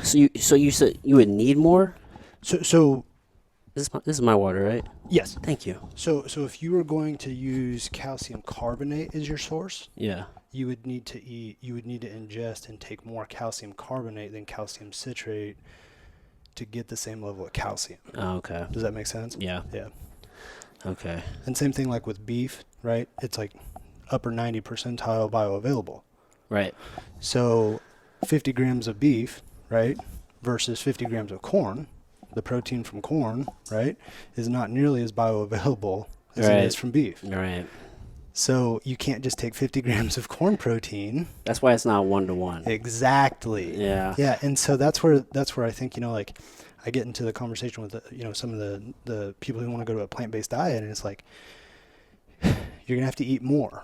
So you said you would need more? So This is my water, right? yes. Thank you. So if you were going to use calcium carbonate as your source, Yeah. you would need to ingest and take more calcium carbonate than calcium citrate to get the same level of calcium. Oh, okay. Does that make sense? Yeah. Yeah. Okay. And same thing like with beef, right? It's like upper 90 percentile bioavailable. Right. So 50 grams of beef, right, versus 50 grams of corn, the protein from corn, right, is not nearly as bioavailable as it is from beef. Right. So you can't just take 50 grams of corn protein. That's why it's not 1-to-1. Exactly. Yeah. Yeah, and so that's where I think, like I get into the conversation with some of the people who want to go to a plant-based diet, and it's like you're going to have to eat more,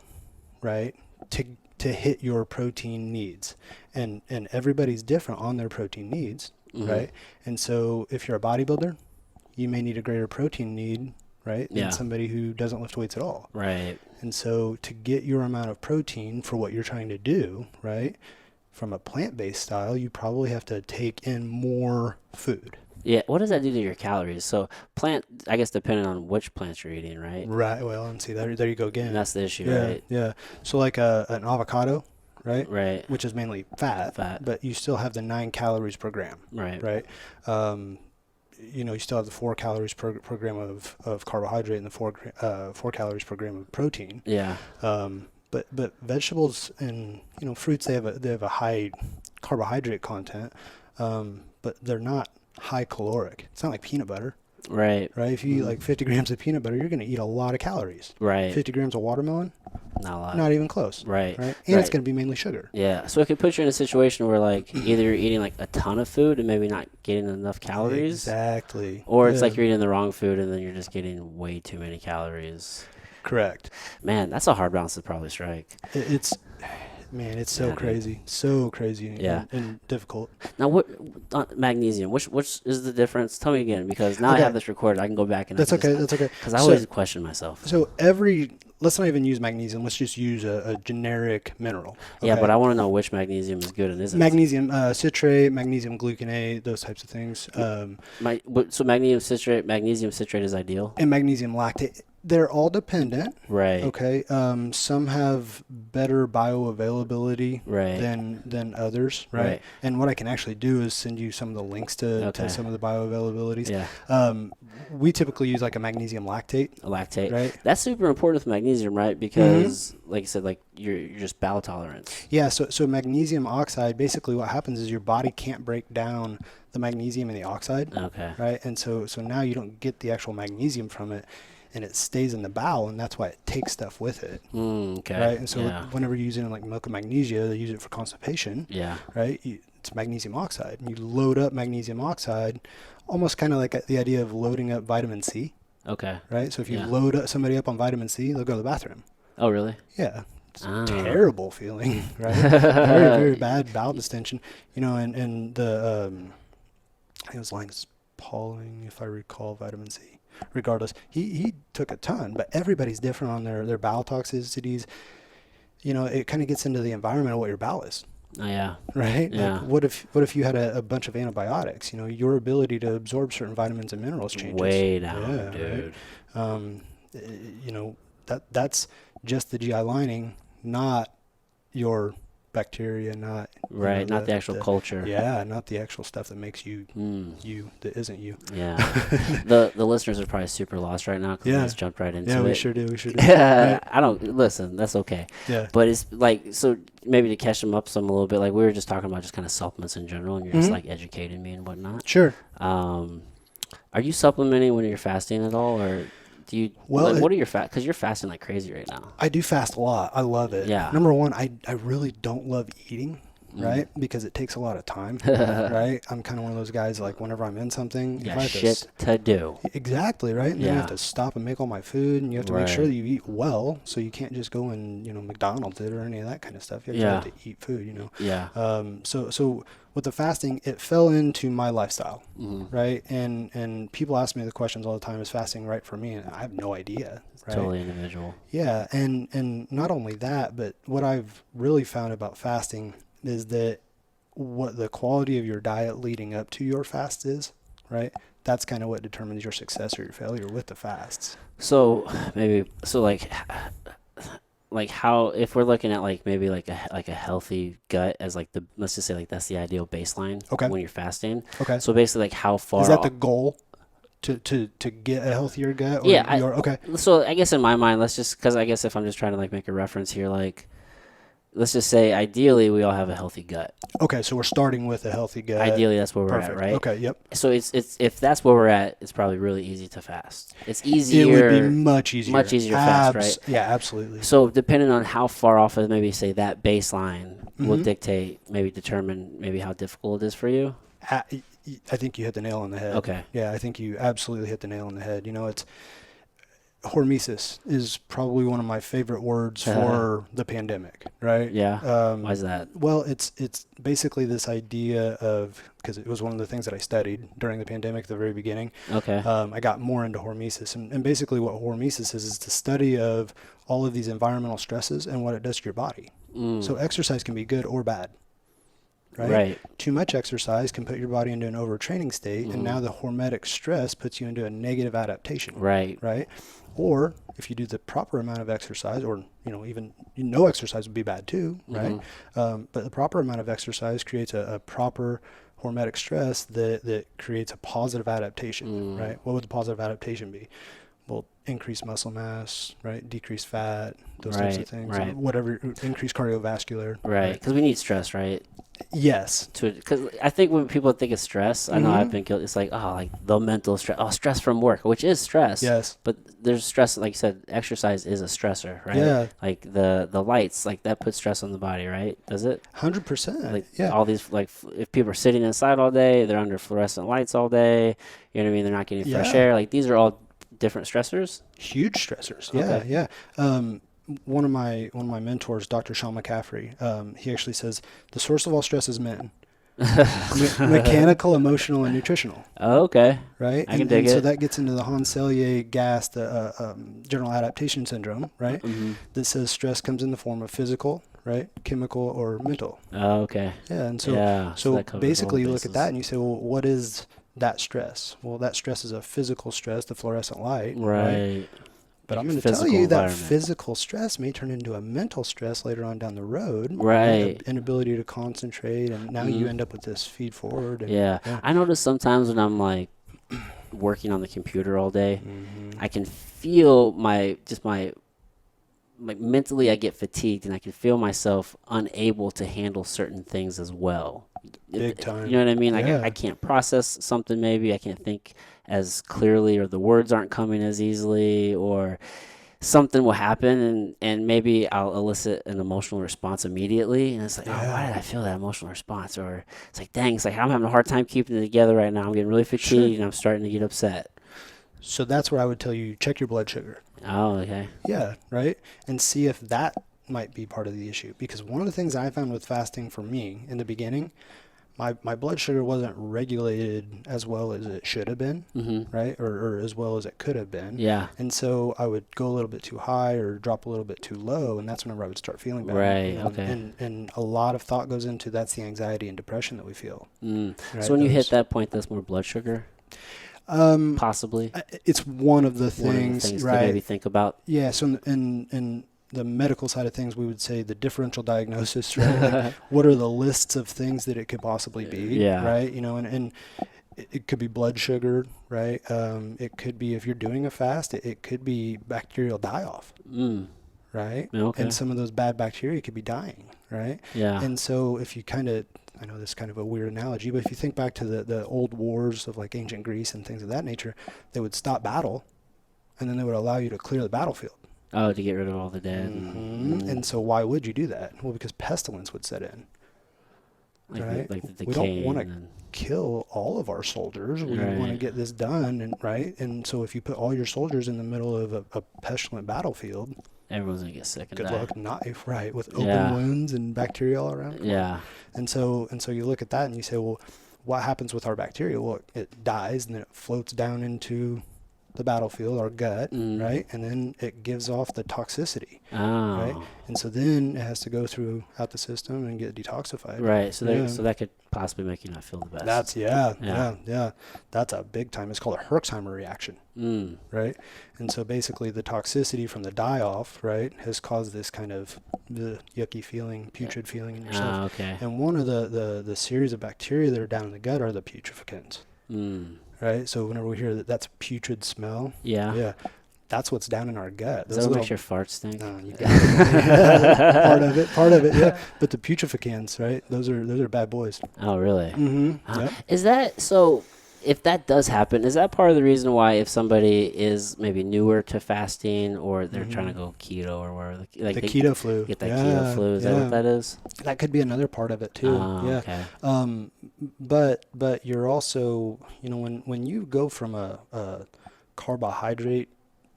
right? To hit your protein needs. And everybody's different on their protein needs, right? And so if you're a bodybuilder, you may need a greater protein need, right, than somebody who doesn't lift weights at all. Right. And so to get your amount of protein for what you're trying to do, right, from a plant-based style, you probably have to take in more food. Yeah. What does that do to your calories? So I guess depending on which plants you're eating, right? Right. Well, and see, there you go again. And that's the issue, yeah, right? Yeah. So like an avocado, right? Right. Which is mainly fat. But you still have the 9 calories per gram. Right. Right. You still have the 4 calories per gram of carbohydrate and the 4 calories per gram of protein. Yeah. But vegetables and fruits, they have a high carbohydrate content, but they're not high caloric. It's not like peanut butter. Right. Right. If you eat like 50 grams of peanut butter, you're going to eat a lot of calories. Right. 50 grams of watermelon, not a lot. not even close. Right. And it's going to be mainly sugar. Yeah. So it could put you in a situation where like either you're eating like a ton of food and maybe not getting enough calories. Exactly. Or it's like you're eating the wrong food and then you're just getting way too many calories. Correct. Man, that's a hard balance to probably strike. It's so crazy. Dude. So crazy and difficult. Now, what magnesium? Which is the difference? Tell me again, because now I have this recorded. I can go back and that's okay. Because I always question myself. So let's not even use magnesium. Let's just use a generic mineral. Okay? Yeah, but I want to know which magnesium is good and isn't. Magnesium citrate, magnesium gluconate, those types of things. So magnesium citrate is ideal. And magnesium lactate. They're all dependent. Right. Okay. Some have better bioavailability than others. Right? And what I can actually do is send you some of the links to some of the bioavailabilities. Yeah. We typically use like a magnesium lactate. A lactate. Right. That's super important with magnesium, right? Because like you said, like you're just bowel tolerance. Yeah. So magnesium oxide, basically what happens is your body can't break down the magnesium and the oxide. Okay. Right. And so now you don't get the actual magnesium from it. And it stays in the bowel, and that's why it takes stuff with it. Okay. Right. And so whenever you're using like milk of magnesia, they use it for constipation. Yeah. Right. It's magnesium oxide. And you load up magnesium oxide, almost kind of like the idea of loading up vitamin C. Okay. Right. So if you load somebody up on vitamin C, they'll go to the bathroom. Oh, really? Yeah. It's a terrible feeling, right? Very, very bad bowel distension. And the I think it was Linus Pauling, if I recall, vitamin C. Regardless, he took a ton, but everybody's different on their bowel toxicities. It kind of gets into the environment of what your bowel is. Oh, yeah. Right? Yeah. Like what if you had a bunch of antibiotics? Your ability to absorb certain vitamins and minerals changes. Way down, dude. Right? That's just the GI lining, not your bacteria, not not the actual culture. Yeah, not the actual stuff that makes you you that isn't you. Yeah. the listeners are probably super lost right now because we just jumped right into it. Yeah, we sure do. Yeah, I don't listen. That's okay. Yeah. But it's like, so maybe to catch them up some a little bit. Like we were just talking about just kind of supplements in general, and you're just like educating me and whatnot. Sure. Are you supplementing when you're fasting at all, or do you? Well, what are your because you're fasting like crazy right now. I do fast a lot. I love it. Yeah. Number one, I really don't love eating. Right? Because it takes a lot of time, right? I'm kind of one of those guys, like, whenever I'm in something, you got shit to do. Exactly, right? And then you have to stop and make all my food, and you have to make sure that you eat well, so you can't just go and, McDonald's it or any of that kind of stuff. You have to eat food, Yeah. So with the fasting, it fell into my lifestyle, right? And people ask me the questions all the time, is fasting right for me? And I have no idea. Right? Totally individual. Yeah, and not only that, but what I've really found about fasting is that what the quality of your diet leading up to your fast is, right? That's kind of what determines your success or your failure with the fasts. So like how, if we're looking at like maybe like a healthy gut as like the, let's just say like that's the ideal baseline Okay. when you're fasting. Okay. So basically like how far Is that the goal to get a healthier gut? Or yeah, okay. So I guess in my mind, let's just, because I guess if I'm just trying to like make a reference here, like let's just say ideally we all have a healthy gut. Okay, so we're starting with a healthy gut. Ideally that's where we're Perfect. at, right? Okay, yep. So it's if that's where we're at, it's probably really easy to fast. It's easier. It would be much easier. Much easier to fast, right? Yeah, absolutely. So depending on how far off of maybe say that baseline will dictate, maybe determine maybe how difficult it is for you. I think you hit the nail on the head. Okay. Yeah, I think you absolutely hit the nail on the head. You know, it's hormesis is probably one of my favorite words for the pandemic, right? Yeah. Why is that? Well, it's basically this idea of, because it was one of the things that I studied during the pandemic at the very beginning. Okay. I got more into hormesis, and basically what hormesis is the study of all of these environmental stresses and what it does to your body. So exercise can be good or bad. Right? Too much exercise can put your body into an overtraining state, and now the hormetic stress puts you into a negative adaptation. Right? Or if you do the proper amount of exercise, or even no exercise would be bad too, right? But the proper amount of exercise creates a proper hormetic stress that creates a positive adaptation, right? What would the positive adaptation be? Well, increase muscle mass, right? Decrease fat, those types of things. Right. Whatever, increase cardiovascular. Right. Because we need stress, right? Yes. Because I think when people think of stress, I know I've been guilty. It's like, like the mental stress. Oh, stress from work, which is stress. Yes. But there's stress, like you said, exercise is a stressor, right? Yeah. Like the lights, like that puts stress on the body, right? Does it? 100%. Like yeah. all these, like if people are sitting inside all day, they're under fluorescent lights all day. You know what I mean? They're not getting fresh air. Like these are all different stressors. Huge stressors. Yeah. Okay. Yeah. One of my mentors, Dr. Sean McCaffrey, he actually says the source of all stress is men. Mechanical, emotional, and nutritional. Oh, okay. Right? I can dig it. So that gets into the Hans-Selye gas, the general adaptation syndrome, right? That says stress comes in the form of physical, right, chemical, or mental. Oh, okay. Yeah, and so basically you look at that and you say, well, what is that stress? Well, that stress is a physical stress, the fluorescent light. Right. But I'm going to tell you that physical stress may turn into a mental stress later on down the road. Right. Inability to concentrate, and now you end up with this feed forward. And, I notice sometimes when I'm like working on the computer all day, I can feel mentally I get fatigued, and I can feel myself unable to handle certain things as well. Big time. You know what I mean? I can't process something, maybe I can't think as clearly, or the words aren't coming as easily, or something will happen and maybe I'll elicit an emotional response immediately, and it's like, why did I feel that emotional response? Or it's like, dang, it's like I'm having a hard time keeping it together right now. I'm getting really fatigued and I'm starting to get upset. So that's where I would tell you, check your blood sugar. Oh, okay. Yeah, right? And see if that might be part of the issue. Because one of the things I found with fasting for me in the beginning, my blood sugar wasn't regulated as well as it should have been, right? Or as well as it could have been. Yeah. And so I would go a little bit too high or drop a little bit too low, and that's whenever I would start feeling bad. Right, okay. And a lot of thought goes into that's the anxiety and depression that we feel. Right? So when you hit that point, that's more blood sugar? Possibly. It's one of the things, right? To maybe think about. Yeah. So in the medical side of things, we would say the differential diagnosis, right? Like, what are the lists of things that it could possibly be? Yeah. Right. And it could be blood sugar, right? It could be, if you're doing a fast, it could be bacterial die-off. Right. Okay. And some of those bad bacteria could be dying. Right. Yeah. And so if you I know this is kind of a weird analogy, but if you think back to the old wars of like ancient Greece and things of that nature, they would stop battle, and then they would allow you to clear the battlefield. Oh, to get rid of all the dead. And so why would you do that? Well, because pestilence would set in. Right? Like the decay. We don't want to kill all of our soldiers. We want to get this done, and so if you put all your soldiers in the middle of a pestilent battlefield, everyone's gonna get sick and good die. luck, with open wounds and bacteria all around. Yeah. And so you look at that and you say, well, what happens with our bacteria? Well, it dies and then it floats down into the battlefield, our gut, Mm. right? And then it gives off the toxicity, right? Oh, And so then it has to go throughout the system and get detoxified. right. So Yeah. so that could possibly make you not feel the best. That's Yeah. yeah. That's a big time. It's called a Herxheimer reaction, Mm. right? And so basically the toxicity from the die-off, right, has caused this kind of the yucky feeling, putrid feeling in yourself. Ah, okay. And one of the series of bacteria that are down in the gut are the putreficants, Mm. right? So whenever we hear that that's a putrid smell, Yeah. yeah, that's what's down in our gut. Is that what makes your farts stink? you got it. Part of it, yeah. But the putreficants, right? Those are bad boys. Oh, really? Mm-hmm. Yep. Is that so? If that does happen, is that part of the reason why if somebody is maybe newer to fasting or they're trying to go keto or whatever, like The they keto flu. get that keto flu? Is that what that is? That could be another part of it too. Oh, yeah. okay. But you're also, when you go from a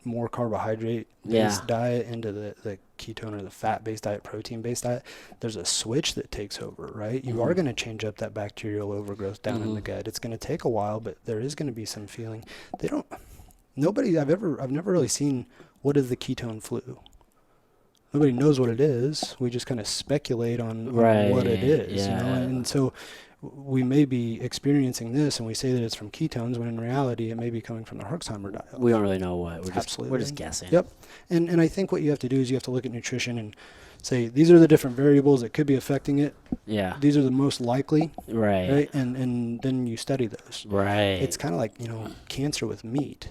more carbohydrate based diet into the ketone or the fat based diet, protein based diet, there's a switch that takes over, right? You are going to change up that bacterial overgrowth down in the gut. It's going to take a while, but there is going to be some feeling. I've never really seen what is the ketone flu. Nobody knows what it is. We just kind of speculate on what it is, and so we may be experiencing this and we say that it's from ketones when in reality it may be coming from the Herxheimer diet. We don't really know what. Absolutely. We're just guessing. Yep. And I think what you have to do is you have to look at nutrition and say these are the different variables that could be affecting it. Yeah. These are the most likely. Right. And then you study those. Right. It's kind of like, cancer with meat.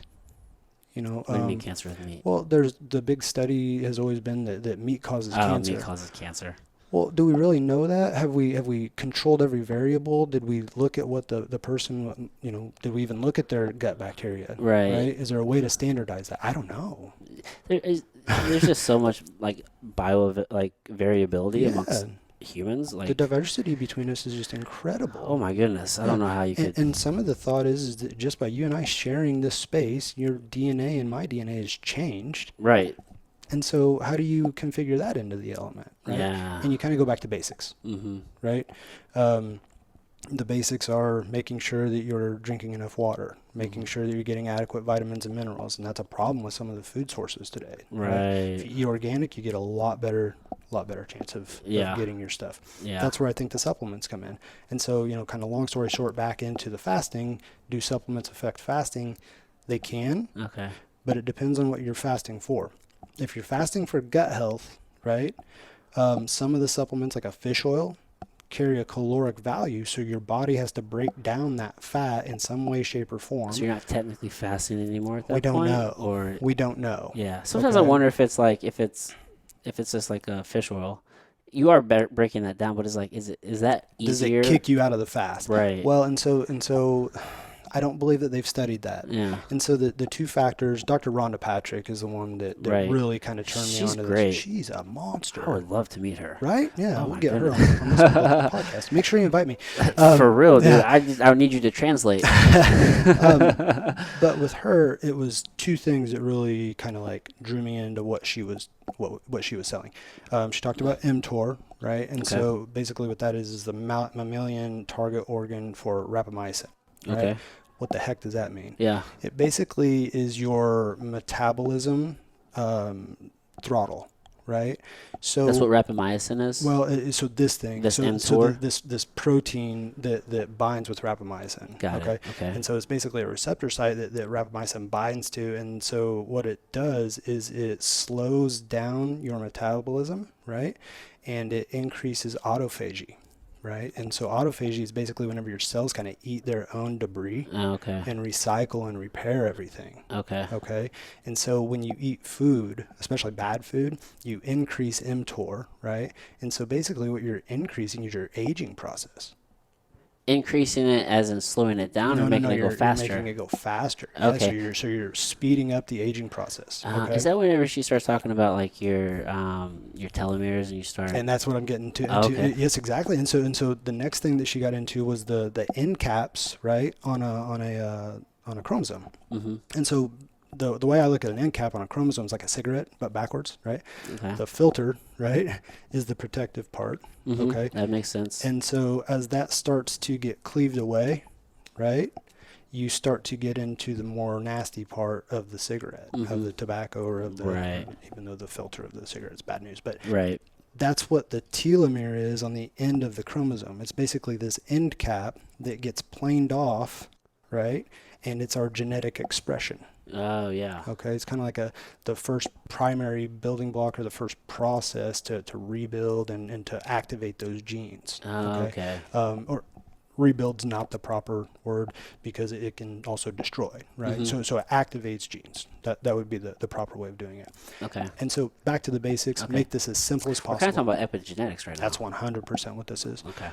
What do you mean cancer with meat? Well, the big study has always been that meat causes cancer. Meat causes cancer. Well, do we really know that? Have we controlled every variable? Did we look at what the person, did we even look at their gut bacteria? Right. Is there a way to standardize that? I don't know. There's just so much variability amongst humans. The diversity between us is just incredible. Oh my goodness. I don't know how you could. And some of the thought is that just by you and I sharing this space, your DNA and my DNA has changed. Right. And so how do you configure that into the element, right? Yeah. And you kind of go back to basics, right? The basics are making sure that you're drinking enough water, making sure that you're getting adequate vitamins and minerals, and that's a problem with some of the food sources today. Right. If you eat organic, you get a lot better chance of getting your stuff. Yeah. That's where I think the supplements come in. And so, kind of long story short, back into the fasting, do supplements affect fasting? They can. Okay. But it depends on what you're fasting for. If you're fasting for gut health, right, some of the supplements like a fish oil carry a caloric value, so your body has to break down that fat in some way, shape, or form. So you're not technically fasting anymore at that We don't point? know. Or we don't know. Yeah. Sometimes I wonder if it's just like a fish oil. You are breaking that down, but it's like, is that easier? Does it kick you out of the fast? Right. Well, and so I don't believe that they've studied that. Yeah. And so the two factors, Dr. Rhonda Patrick is the one that really kind of turned me on to great. this. She's a monster. I would love to meet her. Right? Yeah, Oh we'll my get her goodness. on this podcast. Make sure you invite me. For real, dude. yeah. I would need you to translate. But with her, it was two things that really kind of like drew me into what she was selling. She talked about mTOR, right? And so basically what that is the mammalian target organ for rapamycin. Right? Okay. What the heck does that mean? Yeah. It basically is your metabolism throttle, right? So that's what rapamycin is? Well, so this thing, this mTOR? This protein that binds with rapamycin. Got it. Okay. And so it's basically a receptor site that rapamycin binds to, and so what it does is it slows down your metabolism, right? And it increases autophagy. Right. And so autophagy is basically whenever your cells kind of eat their own debris and recycle and repair everything. Okay. And so when you eat food, especially bad food, you increase mTOR. Right. And so basically what you're increasing is your aging process. Increasing it as in slowing it down or making it go faster? You're making it go faster. Okay. Yeah, so you're speeding up the aging process. Is that whenever she starts talking about like your telomeres and you start? And that's what I'm getting to. Yes, exactly. And so the next thing that she got into was the end caps, right, on a chromosome. Mm-hmm. And so the way I look at an end cap on a chromosome is like a cigarette, but backwards, right? Okay. The filter, right, is the protective part. Mm-hmm. Okay. That makes sense. And so as that starts to get cleaved away, right, you start to get into the more nasty part of the cigarette, of the tobacco, or of the, Right. even though the filter of the cigarette is bad news, but Right. that's what the telomere is on the end of the chromosome. It's basically this end cap that gets planed off, right? And it's our genetic expression. Oh, yeah. Okay, it's kind of like the first primary building block, or the first process to rebuild and to activate those genes. Oh, okay. Or rebuild's not the proper word, because it can also destroy, right? So it activates genes. That would be the proper way of doing it. Okay. And so back to the basics, Okay. make this as simple as We're kind of possible. talking about epigenetics right now. That's 100% what this is. Okay.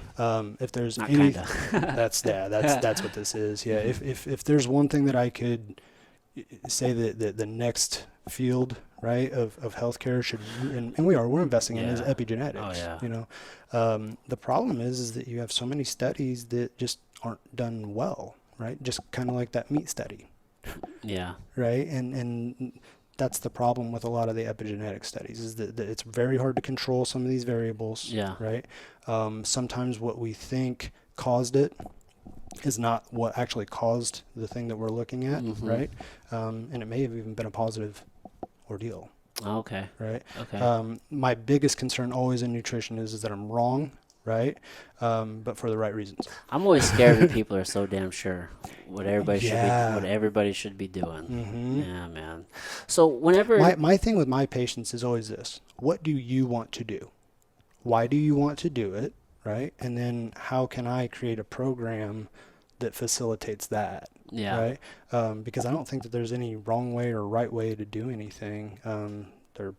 If there's Not any, kinda. that's what this is. Yeah. If there's one thing that I could say that the next field, right, of healthcare should, and we're investing in, is Yeah. epigenetics. Oh, yeah. You know, the problem is that you have so many studies that just aren't done well, right? Just kind of like that meat study, Yeah. right? And that's the problem with a lot of the epigenetic studies, is that it's very hard to control some of these variables. Yeah. Right. Sometimes what we think caused it is not what actually caused the thing that we're looking at, right? And it may have even been a positive ordeal, Okay. right? Okay. My biggest concern always in nutrition is that I'm wrong, right? But for the right reasons. I'm always scared that people are so damn sure what everybody Yeah. what everybody should be doing. Mm-hmm. Yeah, man. So whenever My thing with my patients is always this: what do you want to do? Why do you want to do it, right? And then how can I create a program that facilitates that? yeah. Right? Because I don't think that there's any wrong way or right way to do anything. There are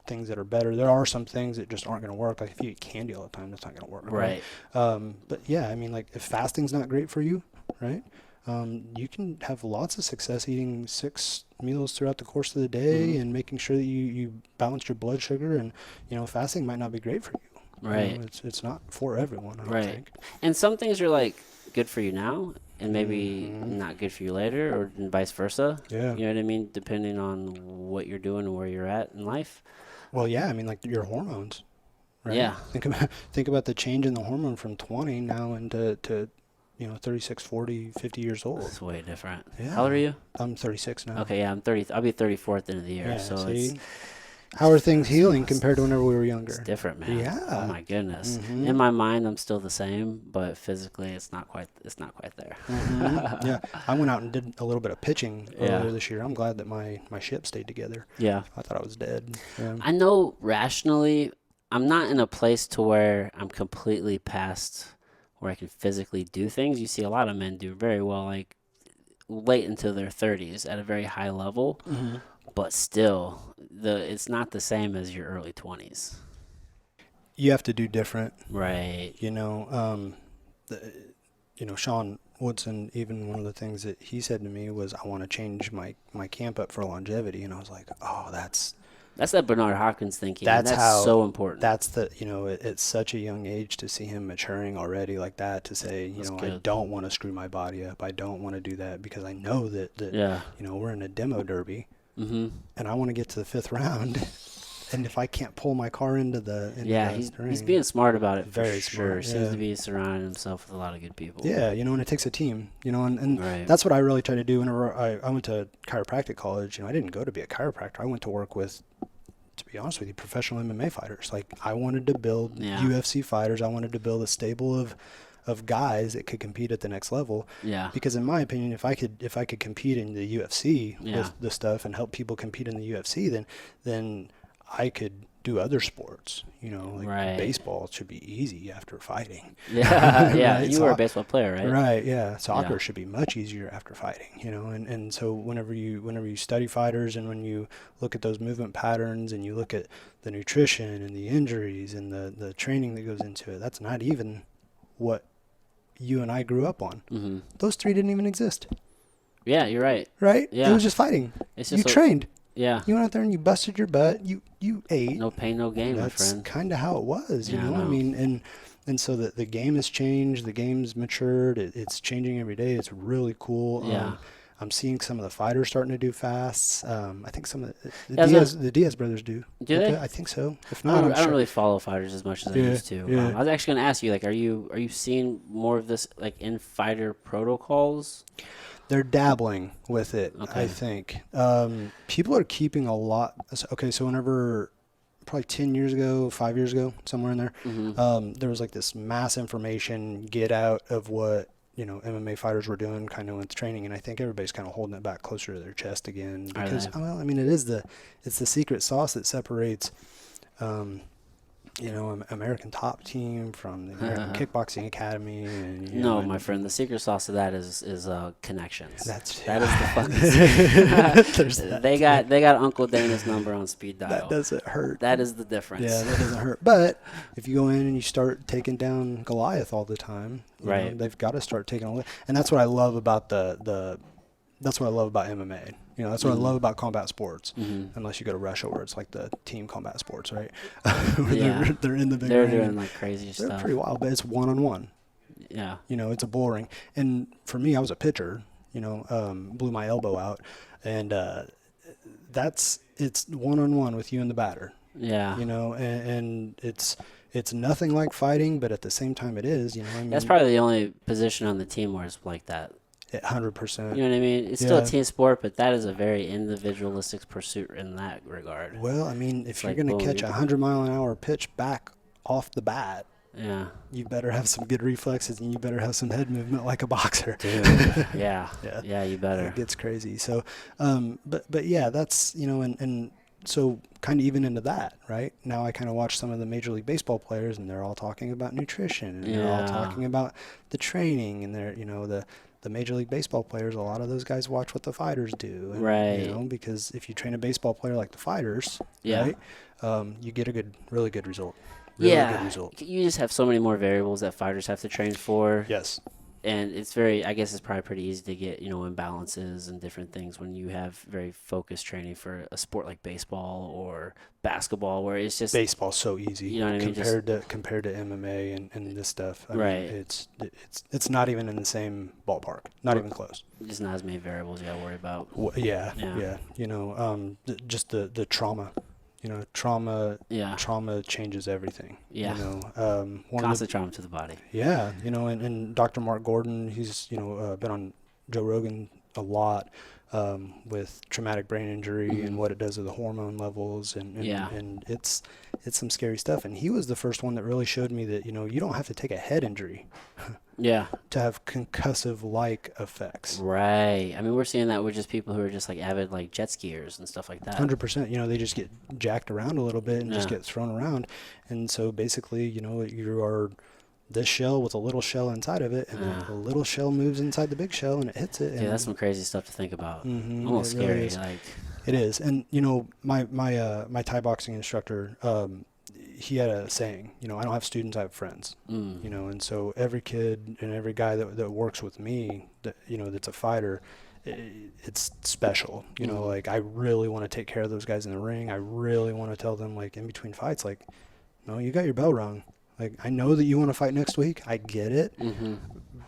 things that are better. There are some things that just aren't going to work. Like if you eat candy all the time, that's not going to work. Right. But yeah, I mean, like if fasting's not great for you, right? You can have lots of success eating 6 meals throughout the course of the day and making sure that you balance your blood sugar. And, you know, fasting might not be great for you. Right. You know, it's not for everyone, I don't Right. think. And some things are like good for you now and maybe not good for you later, or and vice versa. Yeah. You know what I mean? Depending on what you're doing and where you're at in life. Well, yeah, I mean, like your hormones, right? Yeah. Think about the change in the hormone from 20 now into 36, 40, 50 years old. It's way different. Yeah. How old are you? I'm 36 now. Okay, yeah, I'm 30. I'll be 34 at the end of the year. Yeah, so see? How are things healing compared to whenever we were younger? it's different, man. Yeah. Oh my goodness. Mhm. In my mind, I'm still the same, but physically, it's not quite there. Mhm. Yeah, I went out and did a little bit of pitching Yeah. earlier this year. I'm glad that my ship stayed together. Yeah. I thought I was dead. Yeah. I know rationally, I'm not in a place to where I'm completely past where I can physically do things. You see a lot of men do very well, like late into their 30s at a very high level, but still, it's not the same as your early 20s. You have to do different. Right. You know, Sean Woodson, even one of the things that he said to me was, I want to change my camp up for longevity. And I was like, oh, that's that Bernard Hopkins thinking. That's how so important. That's it's such a young age to see him maturing already like that, to say, I good. don't want to screw my body up. I don't want to do that, because I know that Yeah. we're in a demo derby Mm-hmm. and I want to get to the 5th round. And if I can't pull my car into the He's ring, being smart about it. Very for sure. smart, Seems yeah. to be surrounding himself with a lot of good people. yeah, and it takes a team, and Right. that's what I really try to do. Whenever I went to chiropractic college, I didn't go to be a chiropractor. I went to work with, to be honest with you, professional MMA fighters. Like, I wanted to build UFC fighters. I wanted to build a stable of guys that could compete at the next level. Yeah. Because in my opinion, if I could compete in the UFC Yeah. with the stuff and help people compete in the UFC, then I could do other sports. Like Right. baseball should be easy after fighting. Yeah. Yeah. Right, You were a baseball player, right? Right, yeah. Soccer Yeah. should be much easier after fighting, and so whenever you study fighters, and when you look at those movement patterns, and you look at the nutrition and the injuries and the training that goes into it, that's not even what you and I grew up on. Mm-hmm. Those 3 didn't even exist, Yeah, you're right. right? Yeah. It was just fighting. It's You just trained. Yeah. You went out there and you busted your butt. You ate. No pain, no gain, my That's friend. kind of how it was, Yeah, I I know. mean, and so the game has changed. The game's matured. It's changing every day. It's really cool. Yeah. I'm seeing some of the fighters starting to do fasts. I think some of Yeah, the Diaz brothers do. do they? I think so. If I not, I'm don't sure. really follow fighters as much as I used to. Yeah. I was actually going to ask you, like, are you seeing more of this like in fighter protocols? They're dabbling with it, Okay. I think. People are keeping a lot. Okay, so whenever, probably 10 years ago, 5 years ago, somewhere in there, there was like this mass information get out of what, MMA fighters were doing kind of with training. And I think everybody's kind of holding it back closer to their chest again because, well, I mean, it's the secret sauce that separates, American Top Team from the American Kickboxing Academy. And, No, my friend, the secret sauce of that is connections. That is There's the fucking. They got Uncle Dana's number on speed dial. That doesn't hurt. That is the difference. Yeah, that doesn't hurt. But if you go in and you start taking down Goliath all the time, right? They've got to start taking a. And that's what I love about that's what I love about MMA. That's what I love about combat sports. Unless you go to Russia, where it's like the team combat sports, right? Yeah. they're in the big They're ring. doing like crazy stuff. They're pretty wild, but it's one-on-one. Yeah. It's a bull ring. And for me, I was a pitcher. Blew my elbow out, and it's one-on-one with you and the batter. Yeah. And it's nothing like fighting, but at the same time, it is. That's probably the only position on the team where it's like that. 100%. You know what I mean? It's still a team sport, but that is a very individualistic pursuit in that regard. Well, I mean, if you're like, going to catch a 100-mile-an-hour pitch back off the bat, yeah, you better have some good reflexes and you better have some head movement like a boxer. Dude, yeah, you better. It gets crazy. So, but yeah, that's, and so kind of even into that, right? Now I kind of watch some of the Major League Baseball players and they're all talking about nutrition and they're all talking about the training and they're, the Major League Baseball players, a lot of those guys watch what the fighters do. And, right. Because if you train a baseball player like the fighters, right, you get a really good result. Good result. You just have so many more variables that fighters have to train for. Yes. And I guess it's probably pretty easy to get, imbalances and different things when you have very focused training for a sport like baseball or basketball, where it's just baseball's so easy. You know what I mean? Compared to MMA and this stuff. I right. mean, it's not even in the same ballpark. Not even close. Just not as many variables you got to worry about. Yeah. Just the trauma. Trauma changes everything. Yeah. Constant trauma to the body. Yeah. And Dr. Mark Gordon, he's, been on Joe Rogan a lot with traumatic brain injury and what it does to the hormone levels. And it's some scary stuff. And he was the first one that really showed me that, you don't have to take a head injury. Yeah. To have concussive-like effects. Right. I mean, we're seeing that with just people who are just like avid like jet skiers and stuff like that. 100%. They just get jacked around a little bit and just get thrown around. And so basically, you are this shell with a little shell inside of it, and then the little shell moves inside the big shell and it hits it. Yeah, that's some crazy stuff to think about. Almost really scary. It is. And my Thai boxing instructor, he had a saying, I don't have students, I have friends, and so every kid and every guy that works with me, that's a fighter, it's special, like I really want to take care of those guys in the ring. I really want to tell them, like, in between fights, like, no, you got your bell rung. Like, I know that you want to fight next week. I get it,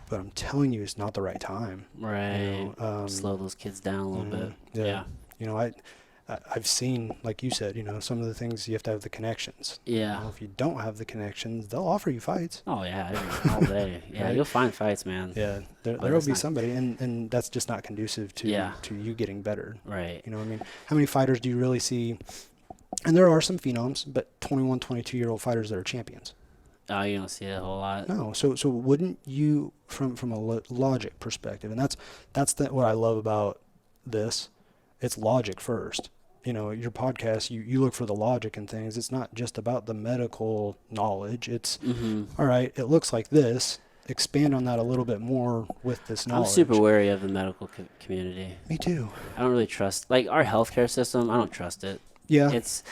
but I'm telling you, it's not the right time. Right. Slow those kids down a little bit. Yeah. I've seen, like you said, some of the things you have to have the connections. Yeah. If you don't have the connections, they'll offer you fights. Oh, yeah. All day. Yeah, right? You'll find fights, man. Yeah. There will be somebody, and that's just not conducive to you getting better. Right. I mean, how many fighters do you really see? And there are some phenoms, but 21, 22-year-old fighters that are champions. Oh, you don't see it a whole lot. No. So wouldn't you, from a logic perspective, and that's what I love about this, it's logic first. Your podcast, you look for the logic in things. It's not just about the medical knowledge. It's, all right, it looks like this. Expand on that a little bit more with this knowledge. I'm super wary of the medical community. Me too. I don't really trust, like, our healthcare system. I don't trust it. Yeah. It's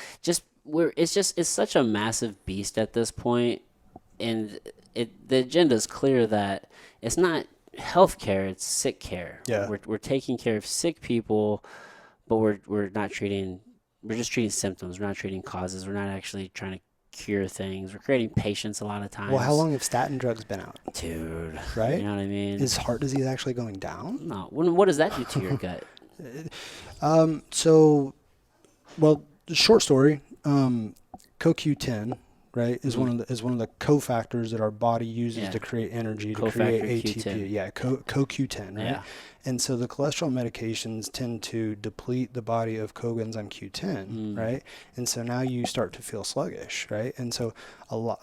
such a massive beast at this point, and the agenda is clear that it's not healthcare, it's sick care. Yeah. We're taking care of sick people, but we're just treating symptoms. We're not treating causes. We're not actually trying to cure things. We're creating patience a lot of Well, how times. long have statin drugs been out? Dude, you Right? know what I mean? Is heart disease actually going down? No. What does that do to your gut? So, well, short story. CoQ10, right, is Mhm. one of the cofactors that our body uses Yeah. to create energy to create Cofactor ATP. Q10. Yeah, CoQ10, right? Yeah. And so the cholesterol medications tend to deplete the body of coenzyme Q10, Mm. right? And so now you start to feel sluggish, right? And so a lot.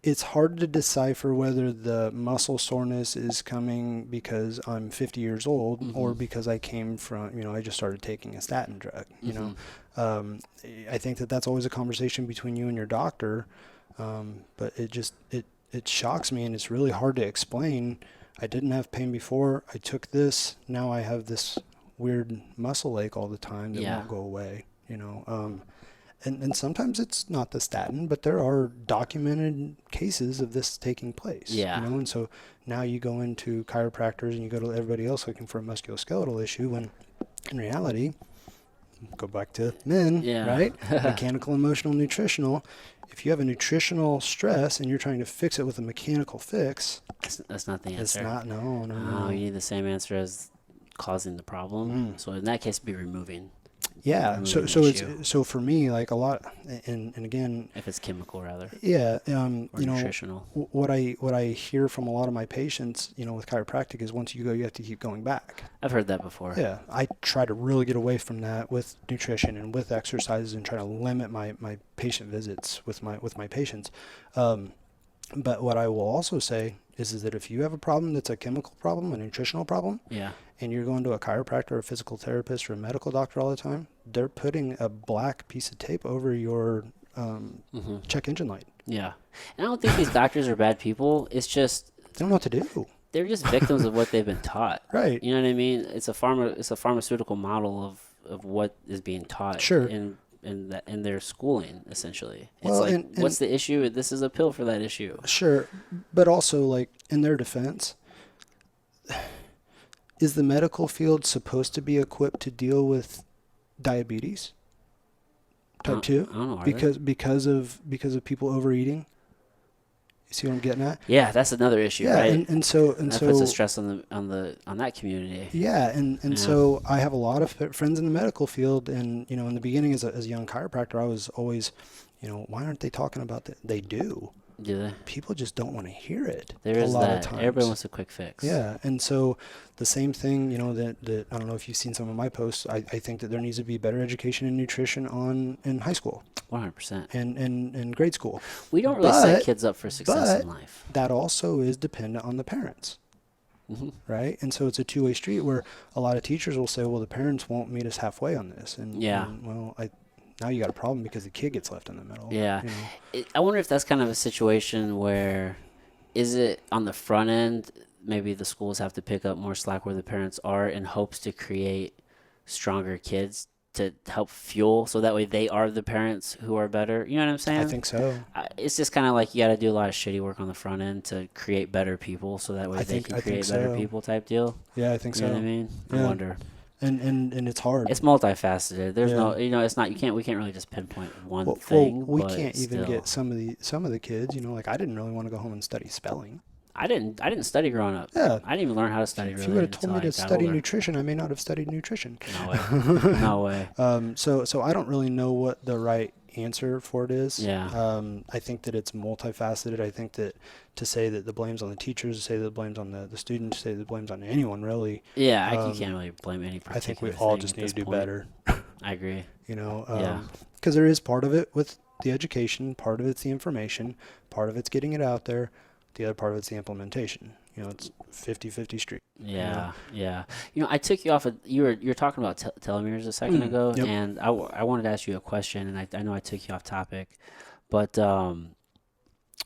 It's hard to decipher whether the muscle soreness is coming because I'm 50 years old or Mhm. because I came from, I just started taking a statin drug, Mhm. I think that that's always a conversation between you and your doctor. But it shocks me, and it's really hard to explain. I didn't have pain before. I took this. Now I have this weird muscle ache all the time that Yeah. won't go away, and sometimes it's not the statin, but there are documented cases of this taking place, Yeah. and so now you go into chiropractors and you go to everybody else looking for a musculoskeletal issue when in reality, go back to men, Yeah. right? Mechanical, emotional, nutritional. If you have a nutritional stress and you're trying to fix it with a mechanical fix, That's not the it's answer. not, no, no, Oh, you no. need the same answer as causing the problem. Mm. So in that case, be Yeah, removing the issue. so for me, like a lot, and again, If it's chemical, rather, yeah, or nutritional. what I hear from a lot of my patients, with chiropractic is once you go, you have to keep going back. I've heard that before. Yeah, I try to really get away from that with nutrition and with exercises and try to limit my patient visits with my patients. But what I will also say is that if you have a problem that's a chemical problem, a nutritional problem, Yeah. and you're going to a chiropractor or a physical therapist or a medical doctor all the time, they're putting a black piece of tape over your Hmm. check engine light. Yeah. And I don't think these doctors are bad people. It's just They don't know what to do. they're just victims of what they've been taught. Right. You know what I mean? It's a pharmaceutical model of what is being taught Sure. in their schooling, essentially. It's Well, like, and what's the issue? This is a pill for that issue. sure, but also, like, in their defense, is the medical field supposed to be equipped to deal with diabetes type 2 I don't know. Are they? because of people overeating? You see what I'm getting at? Yeah, that's another issue, Yeah, right? and That puts a so stress on that community. yeah, and Yeah. so I have a lot of friends in the medical field, and in the beginning as a young chiropractor, I was always, why aren't they talking about that? They do. Do they? People just don't want to hear it There a is lot of that. times. Everybody wants a quick fix. Yeah, and so the same thing, that I don't know if you've seen some of my posts. I think that there needs to be better education in nutrition in high school 100%. and grade school. We don't really set But kids up for success in life. that also is dependent on the parents, Hmm. right? And so it's a two-way street where a lot of teachers will say, well, the parents won't meet us halfway on this. Yeah. Well, now you got a problem because the kid gets left in the middle. Yeah. I wonder if that's kind of a situation where, is it on the front end, maybe the schools have to pick up more slack where the parents are in hopes to create stronger kids to help fuel, so that way they are the parents who are better. You know what I'm saying? I think so. It's just kind of like you got to do a lot of shitty work on the front end to create better people, so that way they can I think create better so. people type deal. Yeah, I think You so. know what I mean? I Yeah. wonder. And it's hard. It's multifaceted. There's Yeah. no, it's not. We can't really just pinpoint one Well, thing. we but can't even still. get some of the kids. Like I didn't really want to go home and study spelling. I didn't study growing up. Yeah. I didn't even learn how to study If really you would have told until me I to got study older. nutrition, I may not have studied nutrition. No way. No way. So I don't really know what the right answer for it is. Yeah. I think that it's multifaceted. I think that to say that the blame's on the teachers, to say that the blame's on the students, to say that the blame's on anyone really. Yeah, you can't really blame any particular I think we thing all just at need this to do point. better. I agree. Yeah. Because there is part of it with the education, part of it's the information, part of it's getting it out there, the other part of it's the implementation. It's 50-50 street. Yeah, yeah. I took you off of, you were talking about telomeres a second ago, Yep. and I wanted to ask you a question, and I know I took you off topic, but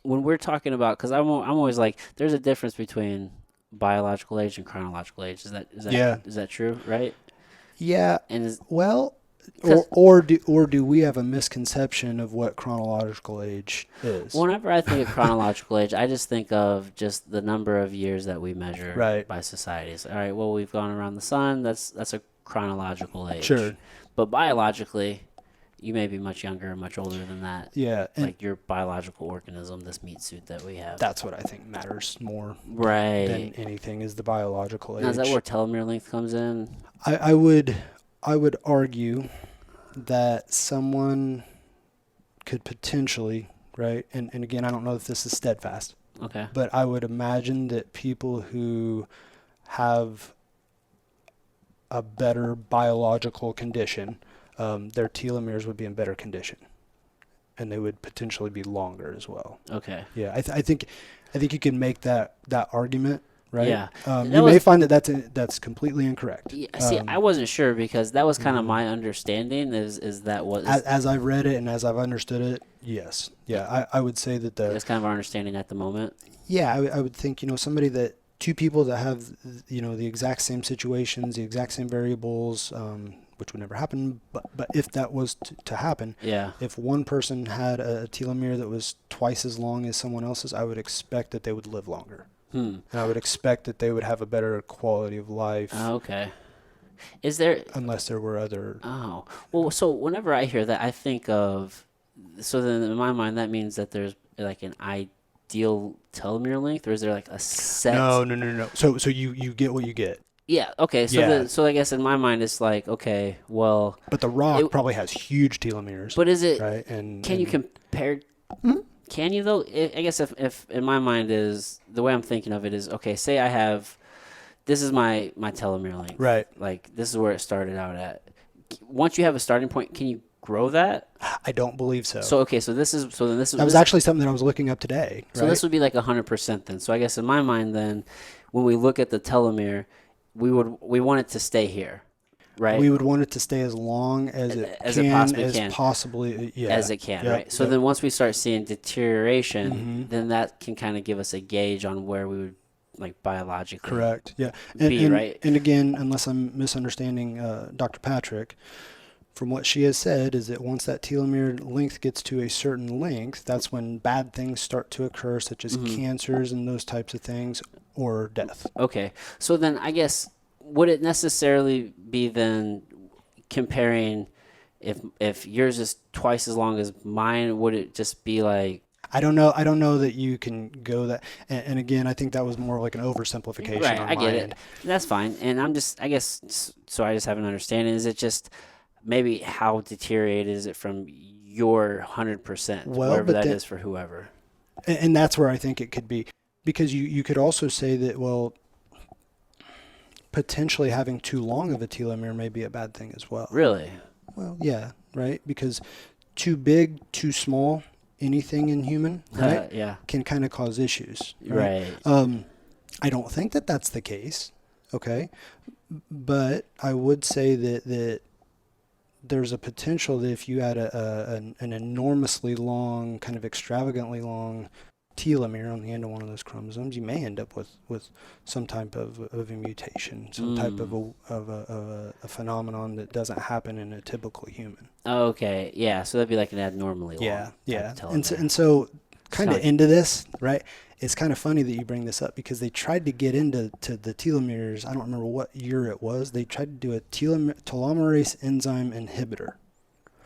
when we're talking about, because I'm always like, there's a difference between biological age and chronological age. Yeah. Is that true, right? Yeah. And Well, 'cause or do we have a misconception of what chronological age is? whenever I think of chronological age, I just think of just the number of years that we measure Right. by societies. All right, well, we've gone around the sun. That's a chronological age. Sure. But biologically, You may be much younger or much older than that. Yeah, and Like your biological organism, this meat suit that we have. that's what I think matters more than Right. anything is the biological Now, is that age. where telomere length comes in? I would argue that someone could potentially, right? And again, I don't know if this is steadfast, Okay. but I would imagine that people who have a better biological condition, their telomeres would be in better condition, and they would potentially be longer as well. Okay. Yeah, I think you can make that argument, right? Yeah. You may find that that's completely incorrect. Yeah, see, I wasn't sure because that was kind of Mhm. my understanding is that what As I've read it and as I've understood it, yes. Yeah, I would say that that's kind of our understanding at the moment. yeah, I would think, somebody that two people that have, the exact same situations, the exact same variables, which would never happen, but if that was to happen, Yeah. if one person had a telomere that was twice as long as someone else's, I would expect that they would live longer. And I would expect that they would have a better quality of life, Okay. Is there? unless there were other. Oh, well. So whenever I hear that, I think of. So then, in my mind, that means that there's like an ideal telomere length, or is there like a set? No. So you get what you get. Yeah. Okay. So Yeah. so I guess in my mind, it's like, okay, well, But the rock probably has huge telomeres, but is it? right? And Can you compare? Can you though? I guess if in my mind is the way I'm thinking of it is, okay, say I have, this is my telomere length. Right. Like this is where it started out at. Once you have a starting point, can you grow that? I don't believe so. So okay, so then this That was actually something that I was looking up today. so this would be like 100% then. So I guess in my mind then, when we look at the telomere, we want it to stay here, right? We would want it to stay as long as As it possibly can. possibly, yeah, As it can, Yep, right? So yep. then once we start seeing deterioration, Mhm. then that can kind of give us a gauge on where we would like biologically. Correct. Yeah. Right? And again, unless I'm misunderstanding Dr. Patrick, from what she has said is that once that telomere length gets to a certain length, that's when bad things start to occur, such as cancers and those types of things, or death. Okay. So then I guess would it necessarily be then comparing if yours is twice as long as mine, would it just be like I don't know that you can go that. And again, I think that was more like an oversimplification right, on I my get end. it. That's fine. And I'm just I guess so I just have an understanding. Is it just maybe how deteriorated is it from your 100%, Well, whatever but that then- is for whoever? And that's where I think it could be, because you could also say that, well, potentially having too long of a telomere may be a bad thing as well. Really? Well, yeah, right? Because too big, too small, anything in human, right, Yeah. can kind of cause issues. Right? Right. I don't think that that's the case, okay? But I would say that there's a potential that if you had an enormously long, kind of extravagantly long telomere on the end of one of those chromosomes, you may end up with some type of a mutation, some type of a phenomenon that doesn't happen in a typical human. Okay. Yeah. So that'd be like an abnormally long. Yeah, type yeah. of And so, telomere. and so kind of Sounds- into this, right? It's kind of funny that you bring this up, because they tried to get into the telomeres. I don't remember what year it was. They tried to do a telomerase enzyme inhibitor.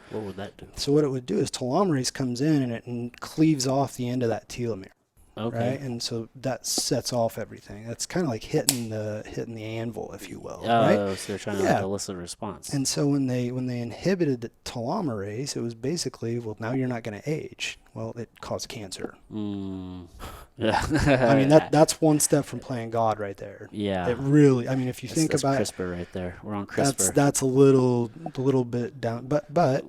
What would that do? So what it would do is telomerase comes in and it cleaves off the end of that telomere, Okay. right? And so that sets off everything. That's kind of like hitting the anvil, if you will, Oh, right? so they're trying to Yeah. like elicit a response. And so when they inhibited the telomerase, it was basically, well, now you're not going to age. Well, it caused cancer. Yeah. I mean, that's one step from playing God right there. Yeah. It really, I mean, if you think that's about CRISPR right there. We're on CRISPR. that's a little bit down, but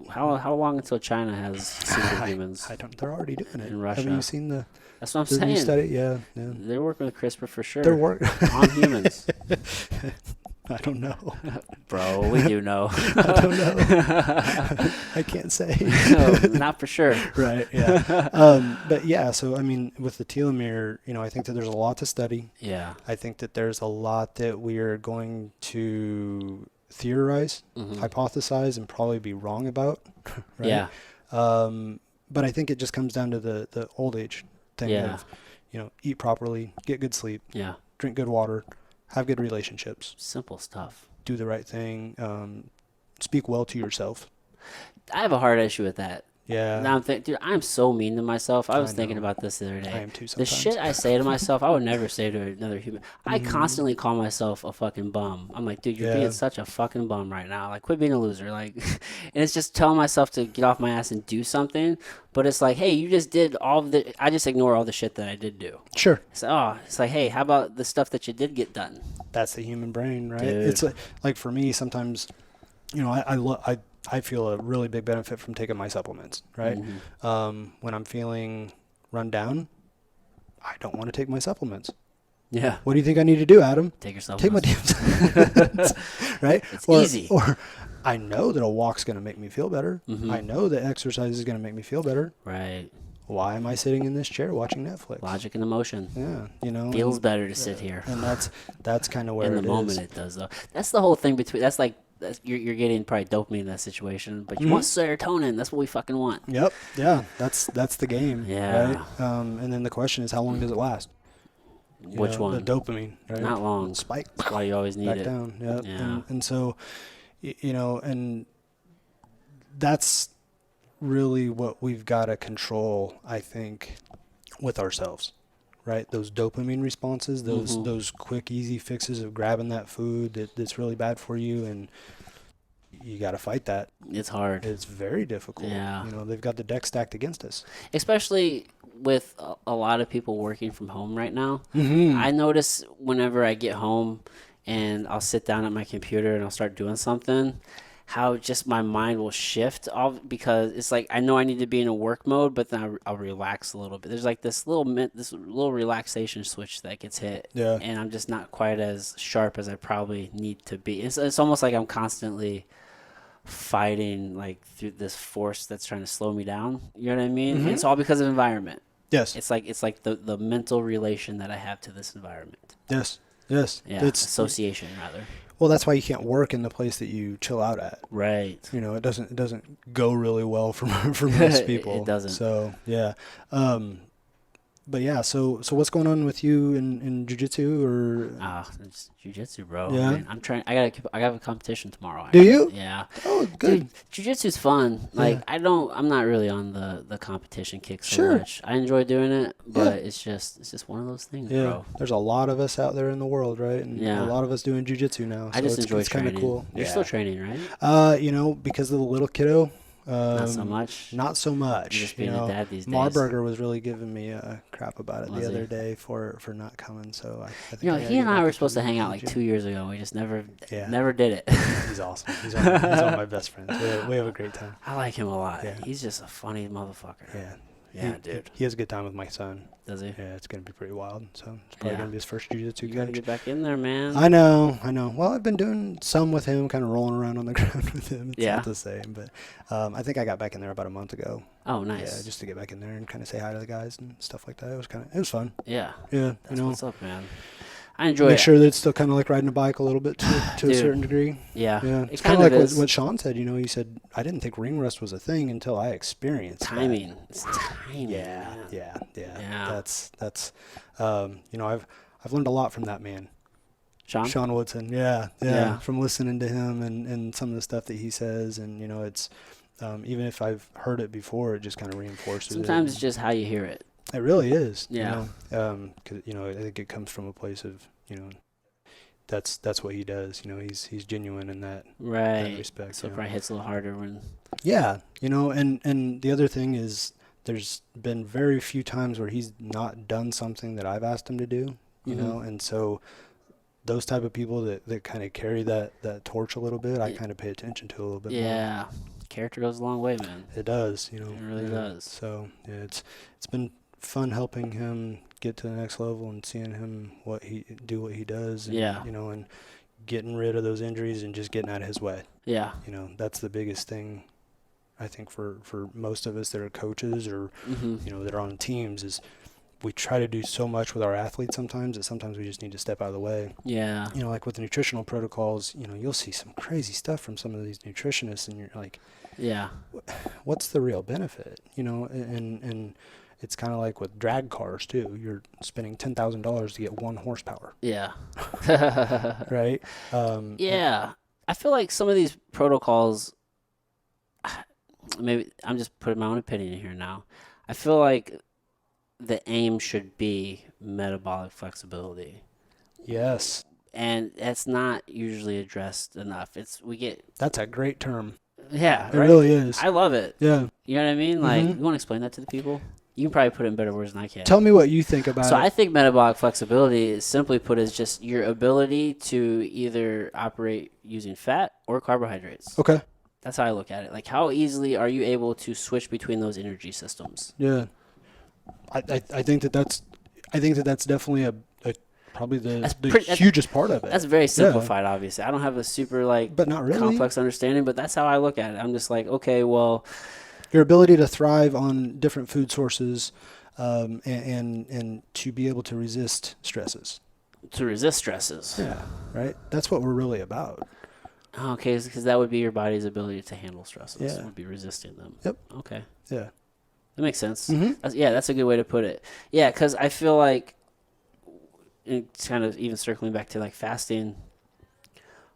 How long until China has superhumans? I don't. They're already doing it. In Russia. Have you seen the That's what I'm new saying. study? Yeah. They're working with CRISPR for sure. They're work. on humans. I don't know. Bro, we do know. I don't know. I can't say. No, not for sure. Right. Yeah. But yeah. So I mean, with the telomere, I think that there's a lot to study. Yeah. I think that there's a lot that we are going to theorize, hypothesize, and probably be wrong about. Right? Yeah. But I think it just comes down to the old age thing Yeah. of, eat properly, get good sleep, Yeah. drink good water, have good relationships, Simple stuff. do the right thing, speak well to yourself. I have a hard issue with that. Yeah. Now I'm thinking, dude, I'm so mean to myself. I was I thinking know. about this the other I day. am too The sometimes. shit I say to myself, I would never say to another human. I Mhm. constantly call myself a fucking bum. I'm like, dude, you're Yeah. being such a fucking bum right now. Like, quit being a loser. Like, and it's just telling myself to get off my ass and do something. But it's like, hey, you just did all of the. I just ignore all the shit that I did do. Sure. It's like, hey, how about the stuff that you did get done, That's the human brain, right? dude? It's like for me, sometimes, I feel a really big benefit from taking my supplements, right? When I'm feeling run down, I don't want to take my supplements. Yeah. What do you think I need to do, Adam? Take yourself. Take my damn supplements, right? It's easy. Or I know that a walk's going to make me feel better. Mm-hmm. I know that exercise is going to make me feel better. Right. Why am I sitting in this chair watching Netflix? Logic and emotion. Yeah, Feels better to sit here. And that's kind of where in the it moment is. it does though. That's the whole thing between. That's like you're getting probably dopamine in that situation, but you want serotonin. That's what we fucking want. Yep. Yeah. That's the game. Yeah. Right. And then the question is, how long does it last? Which one? The dopamine. Right? Not long. Spike. That's why you always need Back it. down. Yep. Yeah. And so, and that's really what we've got to control, I think, with ourselves. Right, those dopamine responses, those quick, easy fixes of grabbing that food that's really bad for you, and you got to fight that. It's hard. It's very difficult. Yeah. They've got the deck stacked against us. Especially with a lot of people working from home right now. Mm-hmm. I notice whenever I get home and I'll sit down at my computer and I'll start doing something, how just my mind will shift because it's like I know I need to be in a work mode, but then I'll relax a little bit. There's like this little relaxation switch that gets hit, Yeah. and I'm just not quite as sharp as I probably need to be. It's almost like I'm constantly fighting like through this force that's trying to slow me down. You know what I mean? Mm-hmm. It's all because of environment. Yes. It's like the mental relation that I have to this environment. Yes. Yeah, association rather. Well, that's why you can't work in the place that you chill out at. Right. It doesn't go really well for most people. It doesn't. So yeah. But yeah, so what's going on with you in jiu-jitsu or? It's jiu-jitsu, bro. Yeah. Man, I'm trying. I got a competition tomorrow. Do you? Yeah. Oh, good. Dude, jiu-jitsu's fun. Like Yeah. I'm not really on the competition kick so Sure. much. I enjoy doing it, but it's just one of those things, Yeah. bro. There's a lot of us out there in the world, right? And Yeah. a lot of us doing jiu-jitsu now. I so just enjoy it's kind training. of cool. You're Yeah. still training, right? Because of the little kiddo. Not so much. Not so much. You're just being a dad these days. Marburger was really giving me crap about it Was the he? other day for not coming. So I think He and I were supposed to hang out like 2 years ago. We just never did it. He's awesome. He's one of my best friends. We have a great time. I like him a lot. Yeah. He's just a funny motherfucker. Yeah. Yeah, dude. He has a good time with my son. Does he? Yeah, it's going to be pretty wild. So it's probably Yeah. going to be his first jiu-jitsu You gotta coach. get back in there, man. I know. Well, I've been doing some with him, kind of rolling around on the ground with him. It's Yeah. not the same, but I think I got back in there about a month ago. Oh, nice. Yeah, just to get back in there and kind of say hi to the guys and stuff like that. It was fun. Yeah. Yeah, That's what's up, man. I enjoy make it. sure that it's still kind of like riding a bike a little bit to a Dude. certain degree. Yeah. Yeah, It it's kind kind of like of is. what Sean said. He said, I didn't think ring rust was a thing until I experienced that." Timing. It's timing. Yeah, man. yeah. Yeah. That's I've learned a lot from that man, Sean? Sean Woodson. Yeah, Yeah. from listening to him and some of the stuff that he says, and it's even if I've heard it before, it just kind of reinforces Sometimes it. it's just how you hear it. It really is. Yeah. 'Cause, I think it comes from a place of that's what he does. He's genuine in that Right. respect. So it probably hits a little harder when. Yeah, and the other thing is there's been very few times where he's not done something that I've asked him to do, and so those type of people that kind of carry that torch a little bit, I kind of pay attention to a little bit more. Yeah. Character goes a long way, man. It does, It really does. So yeah, it's been fun helping him get to the next level and seeing him what he does. And, Yeah. and getting rid of those injuries and just getting out of his way. Yeah. That's the biggest thing, I think, for most of us that are coaches or, that are on teams is we try to do so much with our athletes sometimes that sometimes we just need to step out of the way. Yeah. Like with the nutritional protocols, you'll see some crazy stuff from some of these nutritionists and you're like, Yeah. what's the real benefit? And it's kind of like with drag cars too. You're spending $10,000 to get 1 horsepower. Yeah. Right? Yeah. I feel like some of these protocols maybe I'm just putting my own opinion in here now. I feel like the aim should be metabolic flexibility, Yes, and that's not usually addressed enough. We get, that's a great term. yeah, It right. really is. I love it. Yeah. You know what I mean? Like, Mm-hmm. you want to explain that to the people? You can probably put it in better words than I can. Tell me what you think So about I it. think metabolic flexibility is simply put is just your ability to either operate using fat or carbohydrates. Okay. That's how I look at it. Like, how easily are you able to switch between those energy systems? Yeah. I think that's definitely a probably the hugest part of it. That's very Yeah. simplified, obviously. I don't have a super like But not really. complex understanding, but that's how I look at it. I'm just like, okay, well, Your ability to thrive on different food sources, and to be able to resist stresses. to resist stresses. Yeah. Right. That's what we're really about. Okay, because that would be your body's ability to handle stresses. Yeah. Would be resisting them. Yep. Okay, Yeah. that makes sense. Mm-hmm. That's a good way to put it. Yeah, because I feel like, it's kind of even circling back to like fasting.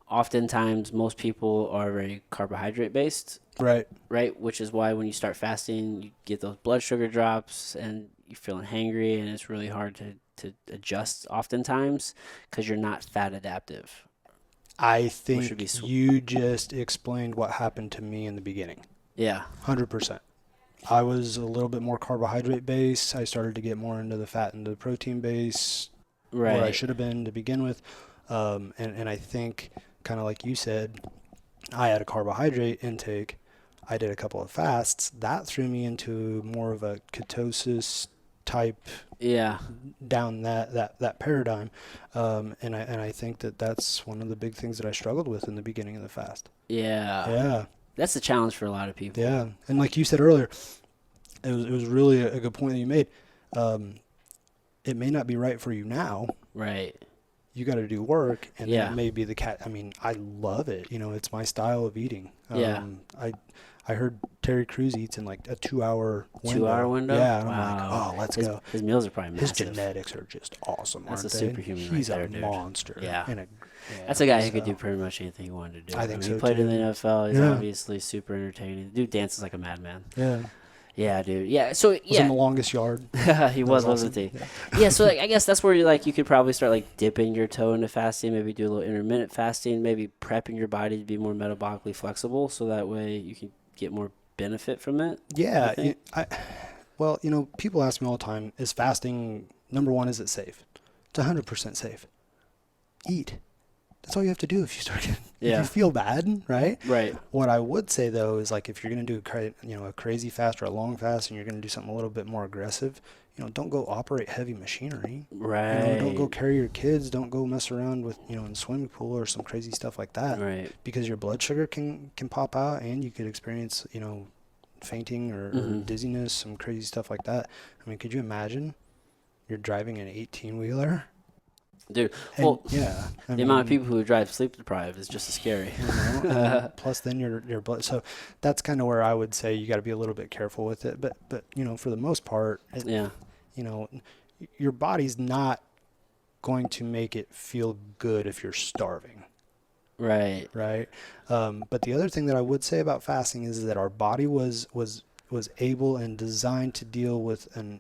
Oftentimes, most people are very carbohydrate based, Right. right? Which is why when you start fasting, you get those blood sugar drops and you're feeling hangry, and it's really hard to adjust oftentimes because you're not fat adaptive. I Which would be think you just explained what happened to me in the beginning. Yeah. 100%. I was a little bit more carbohydrate based. I started to get more into the fat and the protein base, where I Right. should have been to begin with. And I think, kind of like you said, I had a carbohydrate intake. I did a couple of fasts. That threw me into more of a ketosis type Yeah. down that paradigm. And I think that's one of the big things that I struggled with in the beginning of the fast. Yeah. Yeah. That's the challenge for a lot of people. Yeah. And like you said earlier, it was really a good point that you made. It may not be right for you now. Right. You got to do work, and Yeah. that may be the cat. I mean, I love it. It's my style of eating. Yeah. I heard Terry Crews eats in like a 2-hour window. 2 hour window? Yeah, and I'm Wow. like, oh, let's his, go. His meals are probably His massive. genetics are just awesome, That's aren't a they? superhuman He's right there, a dude. monster. Yeah. Yeah, That's a guy who could so- do pretty much anything he wanted to do. I think mean, he so, played in the too. NFL. He's Yeah. obviously super entertaining. Dude dances like a madman. Yeah. Yeah, dude. Yeah. So Was in yeah, the longest yard. he That was, awesome. wasn't he? Yeah. Yeah. So like, I guess that's where you could probably start like dipping your toe into fasting. Maybe do a little intermittent fasting. Maybe prepping your body to be more metabolically flexible, so that way you can get more benefit from it. Yeah. I think. Well, people ask me all the time, is fasting, number one, is it safe? It's 100% safe. Eat. That's all you have to do if you start getting, if Yeah. you feel bad, right? Right. What I would say though is like if you're going to do a crazy fast or a long fast and you're going to do something a little bit more aggressive, don't go operate heavy machinery. Right. Don't go carry your kids. Don't go mess around with, in the swimming pool or some crazy stuff like that. Right. Because your blood sugar can pop out and you could experience, fainting or dizziness, some crazy stuff like that. I mean, could you imagine you're driving an 18-wheeler? Dude, And, well, yeah. the amount of people who drive sleep deprived is just as scary. And plus then your blood. So that's kind of where I would say you got to be a little bit careful with it. But for the most part, Yeah. Your body's not going to make it feel good if you're starving. Right. Right. But the other thing that I would say about fasting is that our body was able and designed to deal with an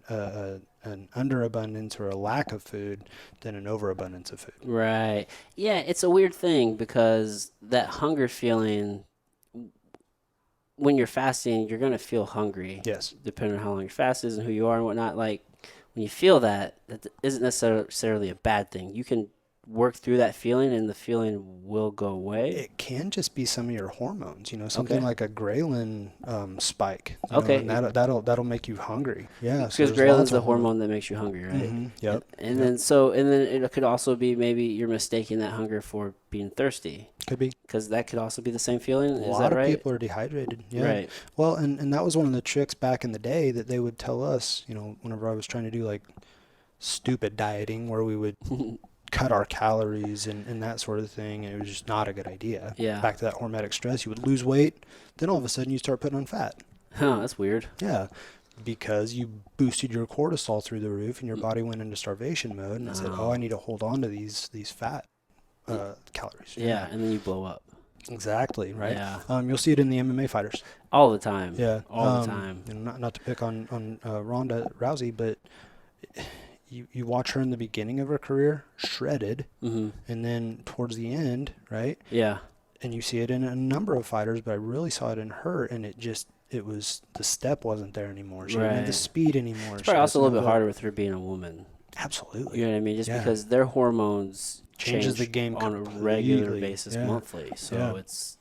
underabundance or a lack of food than an overabundance of food. Right. Yeah, it's a weird thing because that hunger feeling, when you're fasting, you're going to feel hungry. Yes. Depending on how long your fast is and who you are and whatnot. Like, when you feel that isn't necessarily a bad thing. You can work through that feeling and the feeling will go away. It can just be some of your hormones, something Okay. like a ghrelin spike. Okay. And that'll make you hungry. Yeah. Because ghrelin's the hormone that makes you hungry, right? Mm-hmm. Yep. And then it could also be maybe you're mistaking that hunger for being thirsty. Could be. Because that could also be the same feeling. A Is lot that of right? people are dehydrated. Yeah. Right. Well, and that was one of the tricks back in the day that they would tell us, whenever I was trying to do like stupid dieting where we would cut our calories and that sort of thing. And it was just not a good idea. Yeah. Back to that hormetic stress, you would lose weight. Then all of a sudden you start putting on fat. Huh, that's weird. Yeah. Because you boosted your cortisol through the roof and your body went into starvation mode and it said, I need to hold on to these fat calories. Yeah, and then you blow up. Exactly, right? Yeah. You'll see it in the MMA fighters. All the time. Yeah. All the time. You know, not to pick on Ronda Rousey, but you watch her in the beginning of her career, shredded, Mm-hmm. and then towards the end, right? Yeah. And you see it in a number of fighters, but I really saw it in her, and it was, the step wasn't there anymore. She didn't have the Right. speed anymore. It's She probably also a doesn't little have bit the, harder with her being a woman. absolutely. You know what I mean? Just Yeah. because their hormones Changes change the game on a regular completely. basis Yeah. monthly. So Yeah. it's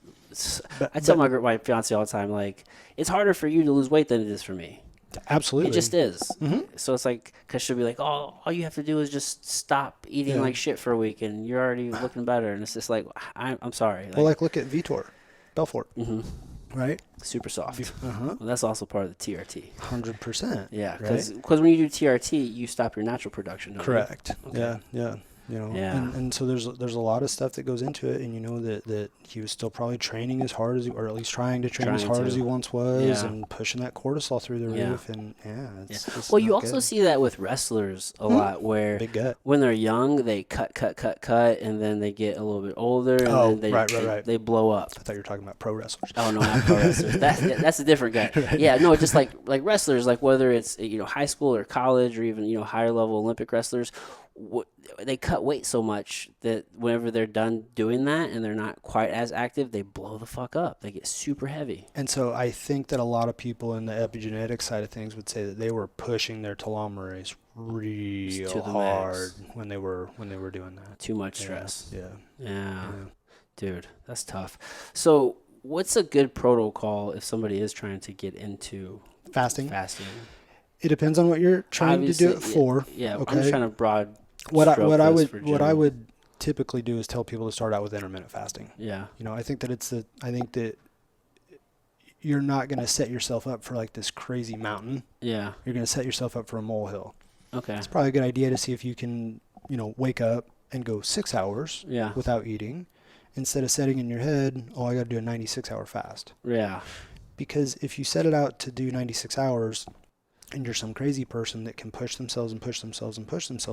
But, I tell my fiance all the time, like, it's harder for you to lose weight than it is for me. absolutely. It just is. Hmm. So it's like, because she'll be like, oh, all you have to do is just stop eating Yeah. like shit for a week and you're already looking better. And it's just like, I'm sorry. Well, like look at Vitor Belfort, hmm right? super soft. Uh-huh. Well, that's also part of the TRT. 100%. Yeah, Right? because when you do TRT, you stop your natural production. Don't you? Correct. Okay. Yeah, yeah. You know, Yeah. and so there's a lot of stuff that goes into it, and you know that he was still probably training as hard as he, or at least trying to train as Trying hard as to. he once was, Yeah. and pushing that cortisol through the Yeah. roof, and it's Well, you not also good. see that with wrestlers a lot, where Big gut. when they're young, they cut, and then they get a little bit older, and Oh, then right. they blow up. I thought you were talking about pro wrestlers. Oh no, not pro wrestlers. That's a different guy. Right. Yeah, no, just like wrestlers, like whether it's high school or college or even higher level Olympic wrestlers, they cut weight so much that whenever they're done doing that and they're not quite as active, they blow the fuck up. They get super heavy. And so I think that a lot of people in the epigenetic side of things would say that they were pushing their telomerase real To the hard max. when they were doing that. Too much Yeah, stress. Yeah. Yeah. Yeah. Dude, that's tough. So, what's a good protocol if somebody is trying to get into Fasting. fasting? It depends on what you're trying to do it Obviously, for. Yeah, Okay. I'm just trying to broad. What stroke I this for would general. typically do is tell people to start out with intermittent fasting. Yeah. You know, I think that you're not going to set yourself up for like this crazy mountain. Yeah. You're going to set yourself up for a molehill. Okay. It's probably a good idea to see if you can, wake up and go 6 hours Yeah. without eating instead of setting in your head, oh, I got to do a 96-hour fast. Yeah. Because if you set it out to do 96 hours and you're some crazy person that can push themselves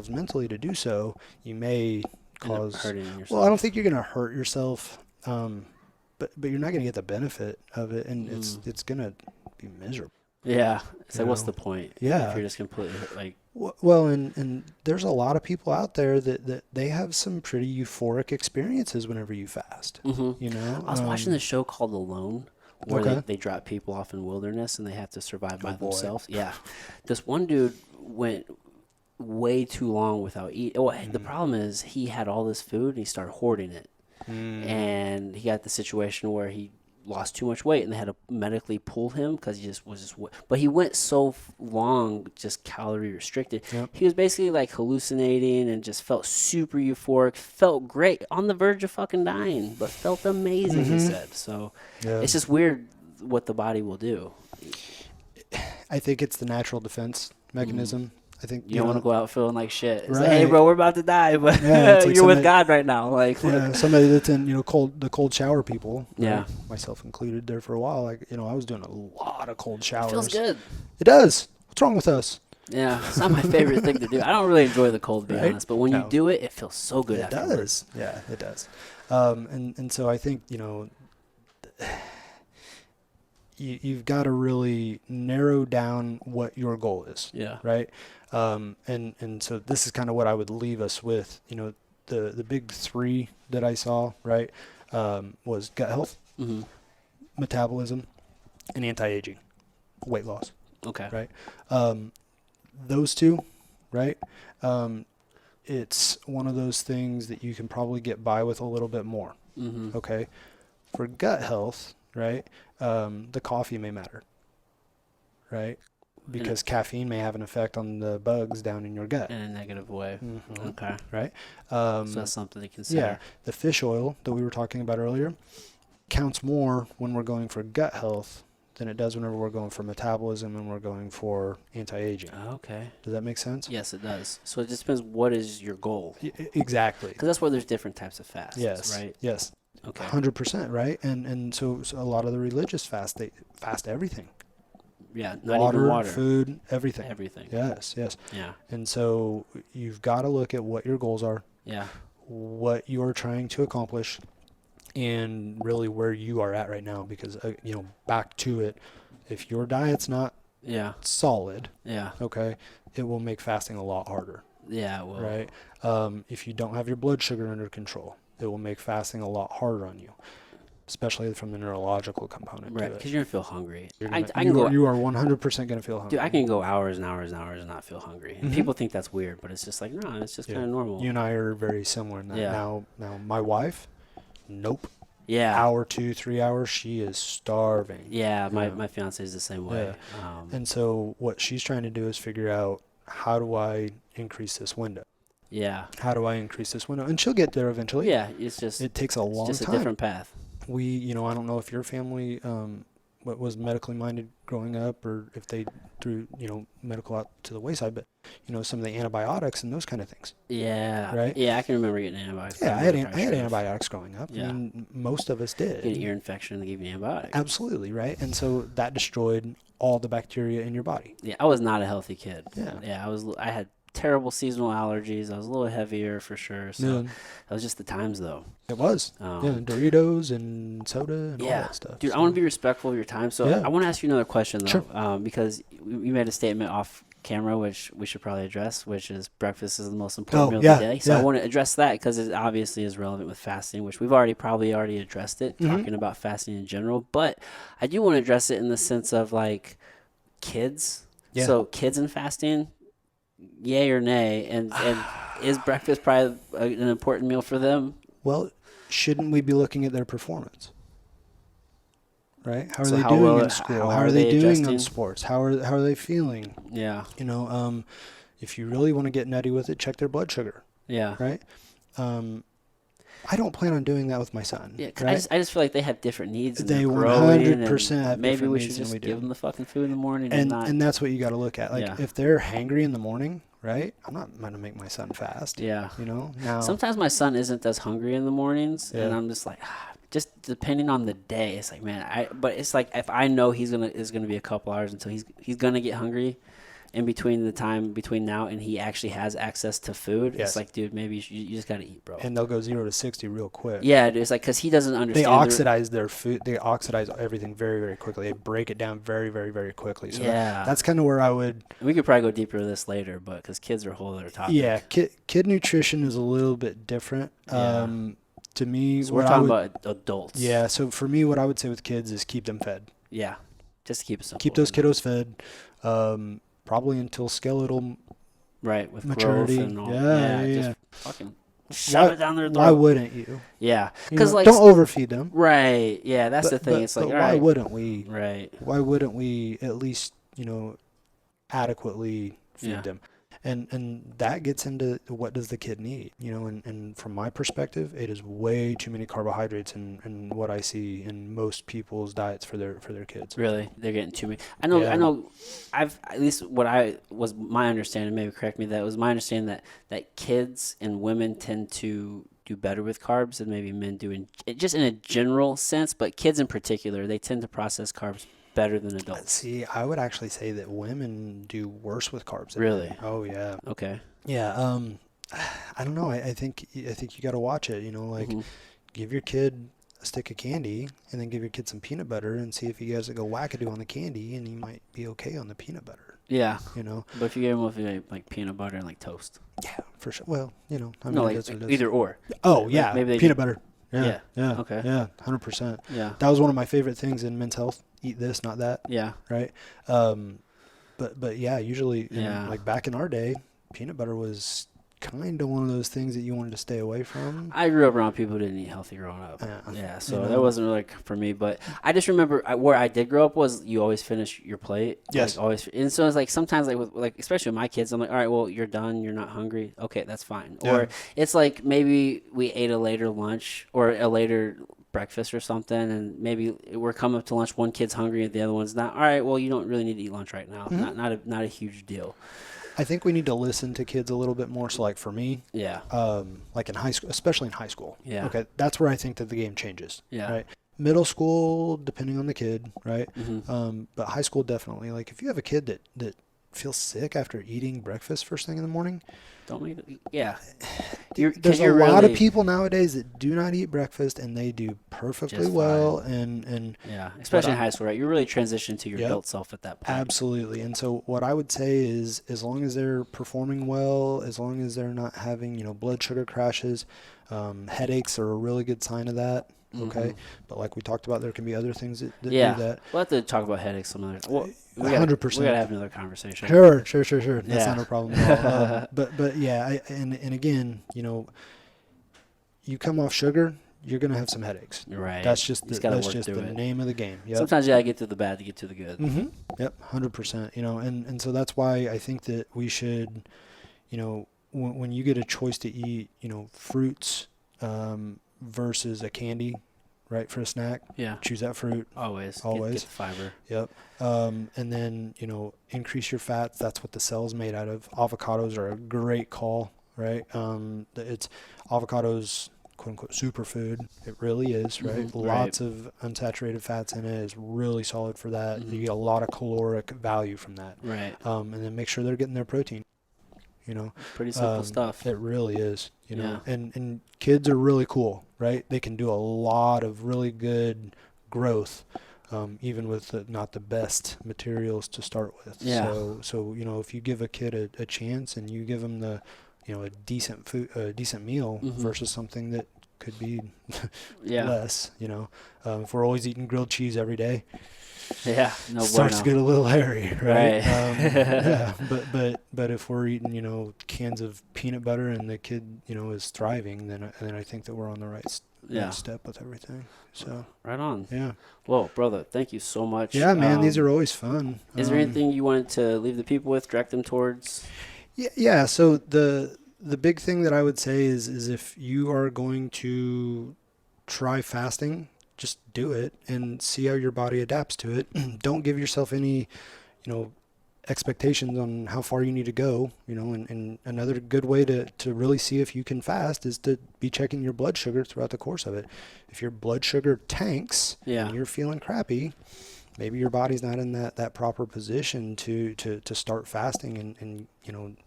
mentally to do so, you may End up cause hurting yourself. Well, I don't think you're going to hurt yourself, but you're not going to get the benefit of it, and it's going to be miserable. Yeah. It's like, You what's know? the point? Yeah. If you're just completely like. Well, and there's a lot of people out there that they have some pretty euphoric experiences whenever you fast. Mm-hmm. You know, I was watching this show called Alone, where Okay. they drop people off in wilderness and they have to survive by boy. themselves. Yeah. This one dude went way too long without eating. Well, the problem is he had all this food and he started hoarding it. And he got the situation where he lost too much weight and they had to medically pull him because he just was but he went so long just calorie restricted. Yep. He was basically like hallucinating and just felt super euphoric, felt great, on the verge of fucking dying, but felt amazing. He said. So Yeah. it's just weird what the body will do. I think it's the natural defense mechanism. I think You don't want to go out feeling like shit. It's like, Right. hey, bro, we're about to die, but Yeah, it's like you're with somebody- God right now. Like, Yeah, somebody that's in the cold shower people. Yeah. right? Myself included. There for a while, like I was doing a lot of cold showers. feels good. It does. What's wrong with us? Yeah, it's not my favorite thing to do. I don't really enjoy the cold, to be Right? honest. But when you No. do it, it feels so good It afterwards. does. Yeah, it does. And so I think you've got to really narrow down what your goal is. Yeah. Right. And so this is kind of what I would leave us with. The big three that I saw, right, was gut health, Mm-hmm. metabolism, and anti-aging, weight loss. Okay. Right. Those two, right. It's one of those things that you can probably get by with a little bit more. Mm-hmm. Okay. For gut health, right, the coffee may matter, right, because caffeine may have an effect on the bugs down in your gut. In a negative way. Mhm. Okay. Right. So that's something to consider. Yeah. The fish oil that we were talking about earlier counts more when we're going for gut health than it does whenever we're going for metabolism and we're going for anti-aging. Okay. Does that make sense? Yes, it does. So it just depends what is your goal. Exactly. Because that's where there's different types of fasts, Yes. right? Yes. Okay. 100%. Right. And so a lot of the religious fast, they fast everything. Yeah, not Water, even water. food, everything. Everything. Yes. Yes. Yeah. And so you've got to look at what your goals are, Yeah. what you're trying to accomplish, and really where you are at right now, because back to it, if your diet's not Yeah. solid, Yeah. okay, it will make fasting a lot harder, Yeah. Well. right? If you don't have your blood sugar under control, it will make fasting a lot harder on you, especially from the neurological component Right. to Because it. you're gonna feel hungry. You're I gonna, can go. you are 100% gonna feel hungry. Dude, I can go hours and hours and hours and not feel hungry. And people think that's weird, but it's just like, no, it's just Yeah. kind of normal. You and I are very similar in that. Yeah. Now my wife, nope. Yeah. Hour, 2-3 hours, she is starving. Yeah. My fiance is the same way. And so what she's trying to do is figure out, how do I increase this window? Yeah. How do I increase this window? And she'll get there eventually. Yeah. It's just. It takes a long just time. a different path. I don't know if your family was medically minded growing up, or if they threw medical out to the wayside, but some of the antibiotics and those kind of things. Yeah. Right? Yeah, I can remember getting antibiotics. Yeah, I had antibiotics growing up. Yeah. I mean, most of us did. Get an ear infection and they give you antibiotics. Absolutely, right? And so that destroyed all the bacteria in your body. Yeah, I was not a healthy kid. Yeah. Yeah, I had terrible seasonal allergies. I was a little heavier for sure. So Yeah. that was just the times though. It was. Doritos and soda and all that stuff. Dude, so. I want to be respectful of your time. So Yeah. I want to ask you another question though, Sure. because you made a statement off camera, which we should probably address, which is breakfast is the most important meal of the day. So I want to address that because it obviously is relevant with fasting, which we've probably already addressed it, talking about fasting in general. But I do want to address it in the sense of like kids. Yeah. So kids and fasting, yay or nay, and is breakfast probably an important meal for them? Well, shouldn't we be looking at their performance? Right? How are So they how doing well- in school? how How are are they they doing adjusting? on sports? How are they feeling? Yeah. If you really want to get nutty with it, check their blood sugar. Yeah. Right? I don't plan on doing that with my son. Yeah, 'cause right? I just feel like they have different needs. And They they're growing, 100% have maybe different we needs should than we just give do. them the fucking food in the morning And that's what you got to look at. Like, Yeah. if they're hangry in the morning, right? I'm not going to make my son fast. Yeah. Now. Sometimes my son isn't as hungry in the mornings, and Yeah. I'm just like, just depending on the day, it's like, man, but it's like if I know it's gonna be a couple hours until he's gonna get hungry. In between the time between now and he actually has access to food, Yes. it's like, dude, maybe you just gotta eat, bro. And they'll go 0 to 60 real quick. Yeah, dude, it's like because he doesn't understand. They oxidize their food. They oxidize everything very, very quickly. They break it down very, very, very quickly. So Yeah. that's kind of where I would. We could probably go deeper into this later, but because kids are a whole other topic. Yeah, kid nutrition is a little bit different. Yeah. To me, So we're what I talking would- about adults. Yeah, so for me, what I would say with kids is keep them fed. Yeah. Just to keep it simple. Keep those kiddos fed, probably until skeletal right with maturity. growth and all. Yeah. Just fucking shove it down their throat. Why wouldn't you? Yeah, You because know, like don't overfeed them. right. Yeah, that's the thing. It's like but all why right. wouldn't we? Right. Why wouldn't we at least adequately feed Yeah. them? And that gets into what does the kid need, and from my perspective, it is way too many carbohydrates in what I see in most people's diets for their kids. Really, they're getting too many. I know. I've at least what I was my understanding. Maybe correct me. That was my understanding that kids and women tend to do better with carbs than maybe men do just in a general sense. But kids in particular, they tend to process carbs better than adults. See, I would actually say that women do worse with carbs. than Really? men. Oh yeah. Okay. Yeah. I don't know. I think you got to watch it. Give your kid a stick of candy and then give your kid some peanut butter and see if he has to go wackadoo on the candy, and he might be okay on the peanut butter. Yeah. But if you give them with like peanut butter and like toast. Yeah, for sure. Well, I mean, No, like that's what it is. either or. Oh yeah, Maybe they peanut butter. Yeah. Okay. Yeah, 100%. Yeah. That was one of my favorite things in Men's Health. Eat this, not that. Yeah. Right. But yeah, usually like back in our day, peanut butter was kind of one of those things that you wanted to stay away from. I grew up around people who didn't eat healthy growing up. Yeah, so that wasn't really for me. But I just remember where I did grow up was you always finish your plate. Yes. Like, always. And so it's like sometimes especially with my kids, I'm like, all right, well, you're done. You're not hungry. Okay, that's fine. Yeah. Or it's like maybe we ate a later lunch or a later breakfast or something, and maybe we're coming up to lunch. One kid's hungry and the other one's not. All right, well, you don't really need to eat lunch right now. Mm-hmm. Not a huge deal. I think we need to listen to kids a little bit more. So like for me, Yeah. like in high school, especially in high school. Yeah. Okay. That's where I think that the game changes. Yeah. Right. Middle school, depending on the kid. Right. Mm-hmm. But high school, definitely. Like if you have a kid that feel sick after eating breakfast first thing in the morning. Don't make yeah. There's a You're lot of really people nowadays that do not eat breakfast, and they do perfectly just well. fine. And Yeah, what especially in I, high school, right? You're really transitioning to your yep, adult self at that point. absolutely. And so what I would say is, as long as they're performing well, as long as they're not having, blood sugar crashes, headaches are a really good sign of that. Okay. Mm-hmm. But like we talked about, there can be other things that do Yeah, that. we'll have to talk about headaches some other. Well, we 100%. gotta have another conversation. Sure. That's not Yeah. a problem at all. But yeah, and again, you come off sugar, you're gonna have some headaches. Right. That's You just just gotta that's work just through the it. name of the game. Yep. Sometimes you gotta get through the bad to get to the good. Mm-hmm. Yep. 100%. And so that's why I think that we should, when you get a choice to eat, fruits versus a candy, right, for a snack, Yeah. choose that fruit. Always. Always. Get the fiber. Yep. And then, increase your fats. That's what the cell's made out of. Avocados are a great call, right? It's avocados, quote unquote, superfood. It really is, right? Mm-hmm. Lots of unsaturated fats in it. Is really solid for that. Mm-hmm. You get a lot of caloric value from that. Right. And then make sure they're getting their protein. Pretty simple stuff. It really is, Yeah. and kids are really cool, right? They can do a lot of really good growth, even with not the best materials to start with. Yeah. So if you give a kid a chance and you give them a decent food, a decent meal Mm-hmm. versus something that could be Yeah. less, if we're always eating grilled cheese every day, Yeah. No starts to bueno. get a little hairy, right? Right. Yeah, but if we're eating, cans of peanut butter and the kid, is thriving, then I think that we're on the right Yeah. step with everything. So Right on. yeah, Whoa, brother, thank you so much. yeah, man, these are always fun. Is there anything you wanted to leave the people with, direct them towards? Yeah. So the big thing that I would say is if you are going to try fasting, just do it and see how your body adapts to it. Don't give yourself any, expectations on how far you need to go, and another good way to really see if you can fast is to be checking your blood sugar throughout the course of it. If your blood sugar tanks and you're feeling crappy, maybe your body's not in that proper position to start fasting and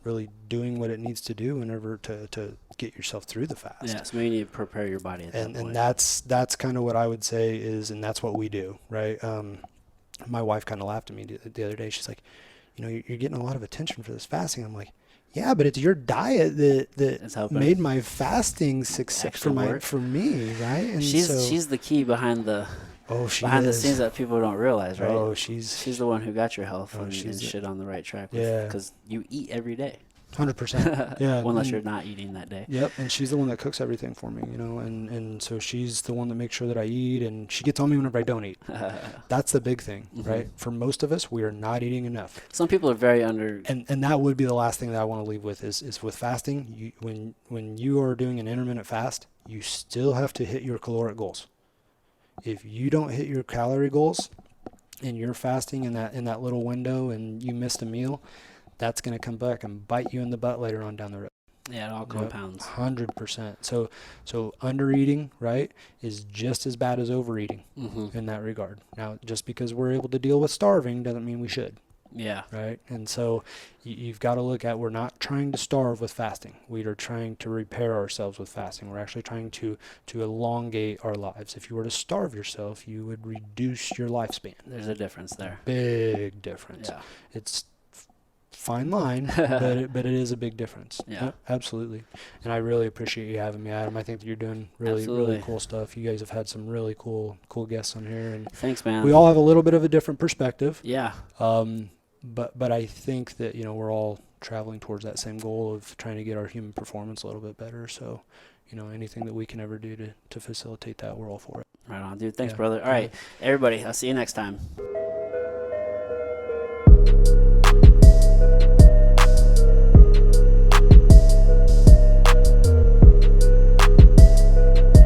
really doing what it needs to do in order to get yourself through the fast. Yeah, so maybe you need to prepare your body at that point. And that's kind of what I would say is, and that's what we do, right? My wife kind of laughed at me the other day. She's like, you're getting a lot of attention for this fasting. I'm like, yeah, but it's your diet that made my fasting success for me, right? And she's the key behind the the scenes that people don't realize, right? Oh, she's the one who got your health and she's shit on the right track. Yeah, because you eat every day. 100%. Yeah. Unless you're not eating that day. Yep. And she's the one that cooks everything for me, and so she's the one that makes sure that I eat, and she gets on me whenever I don't eat. That's the big thing, Mm-hmm. right? For most of us, we are not eating enough. Some people are very under. And that would be the last thing that I want to leave with is with fasting. When you are doing an intermittent fast, you still have to hit your caloric goals. If you don't hit your calorie goals and you're fasting in that little window and you missed a meal, that's going to come back and bite you in the butt later on down the road. Yeah, it all compounds. 100%. So under eating, right, is just as bad as overeating in that regard. Now, just because we're able to deal with starving doesn't mean we should. Yeah. Right. And so you've got to look at, we're not trying to starve with fasting. We are trying to repair ourselves with fasting. We're actually trying to elongate our lives. If you were to starve yourself, you would reduce your lifespan. There's a difference there. Big difference. Yeah. It's fine line, but it is a big difference. Yeah. Absolutely. And I really appreciate you having me, Adam. I think that you're doing really cool stuff. You guys have had some really cool guests on here, and thanks, man. We all have a little bit of a different perspective. Yeah. But I think that we're all traveling towards that same goal of trying to get our human performance a little bit better. So, anything that we can ever do to facilitate that, we're all for it. Right on, dude. Thanks, brother. All right, everybody. I'll see you next time.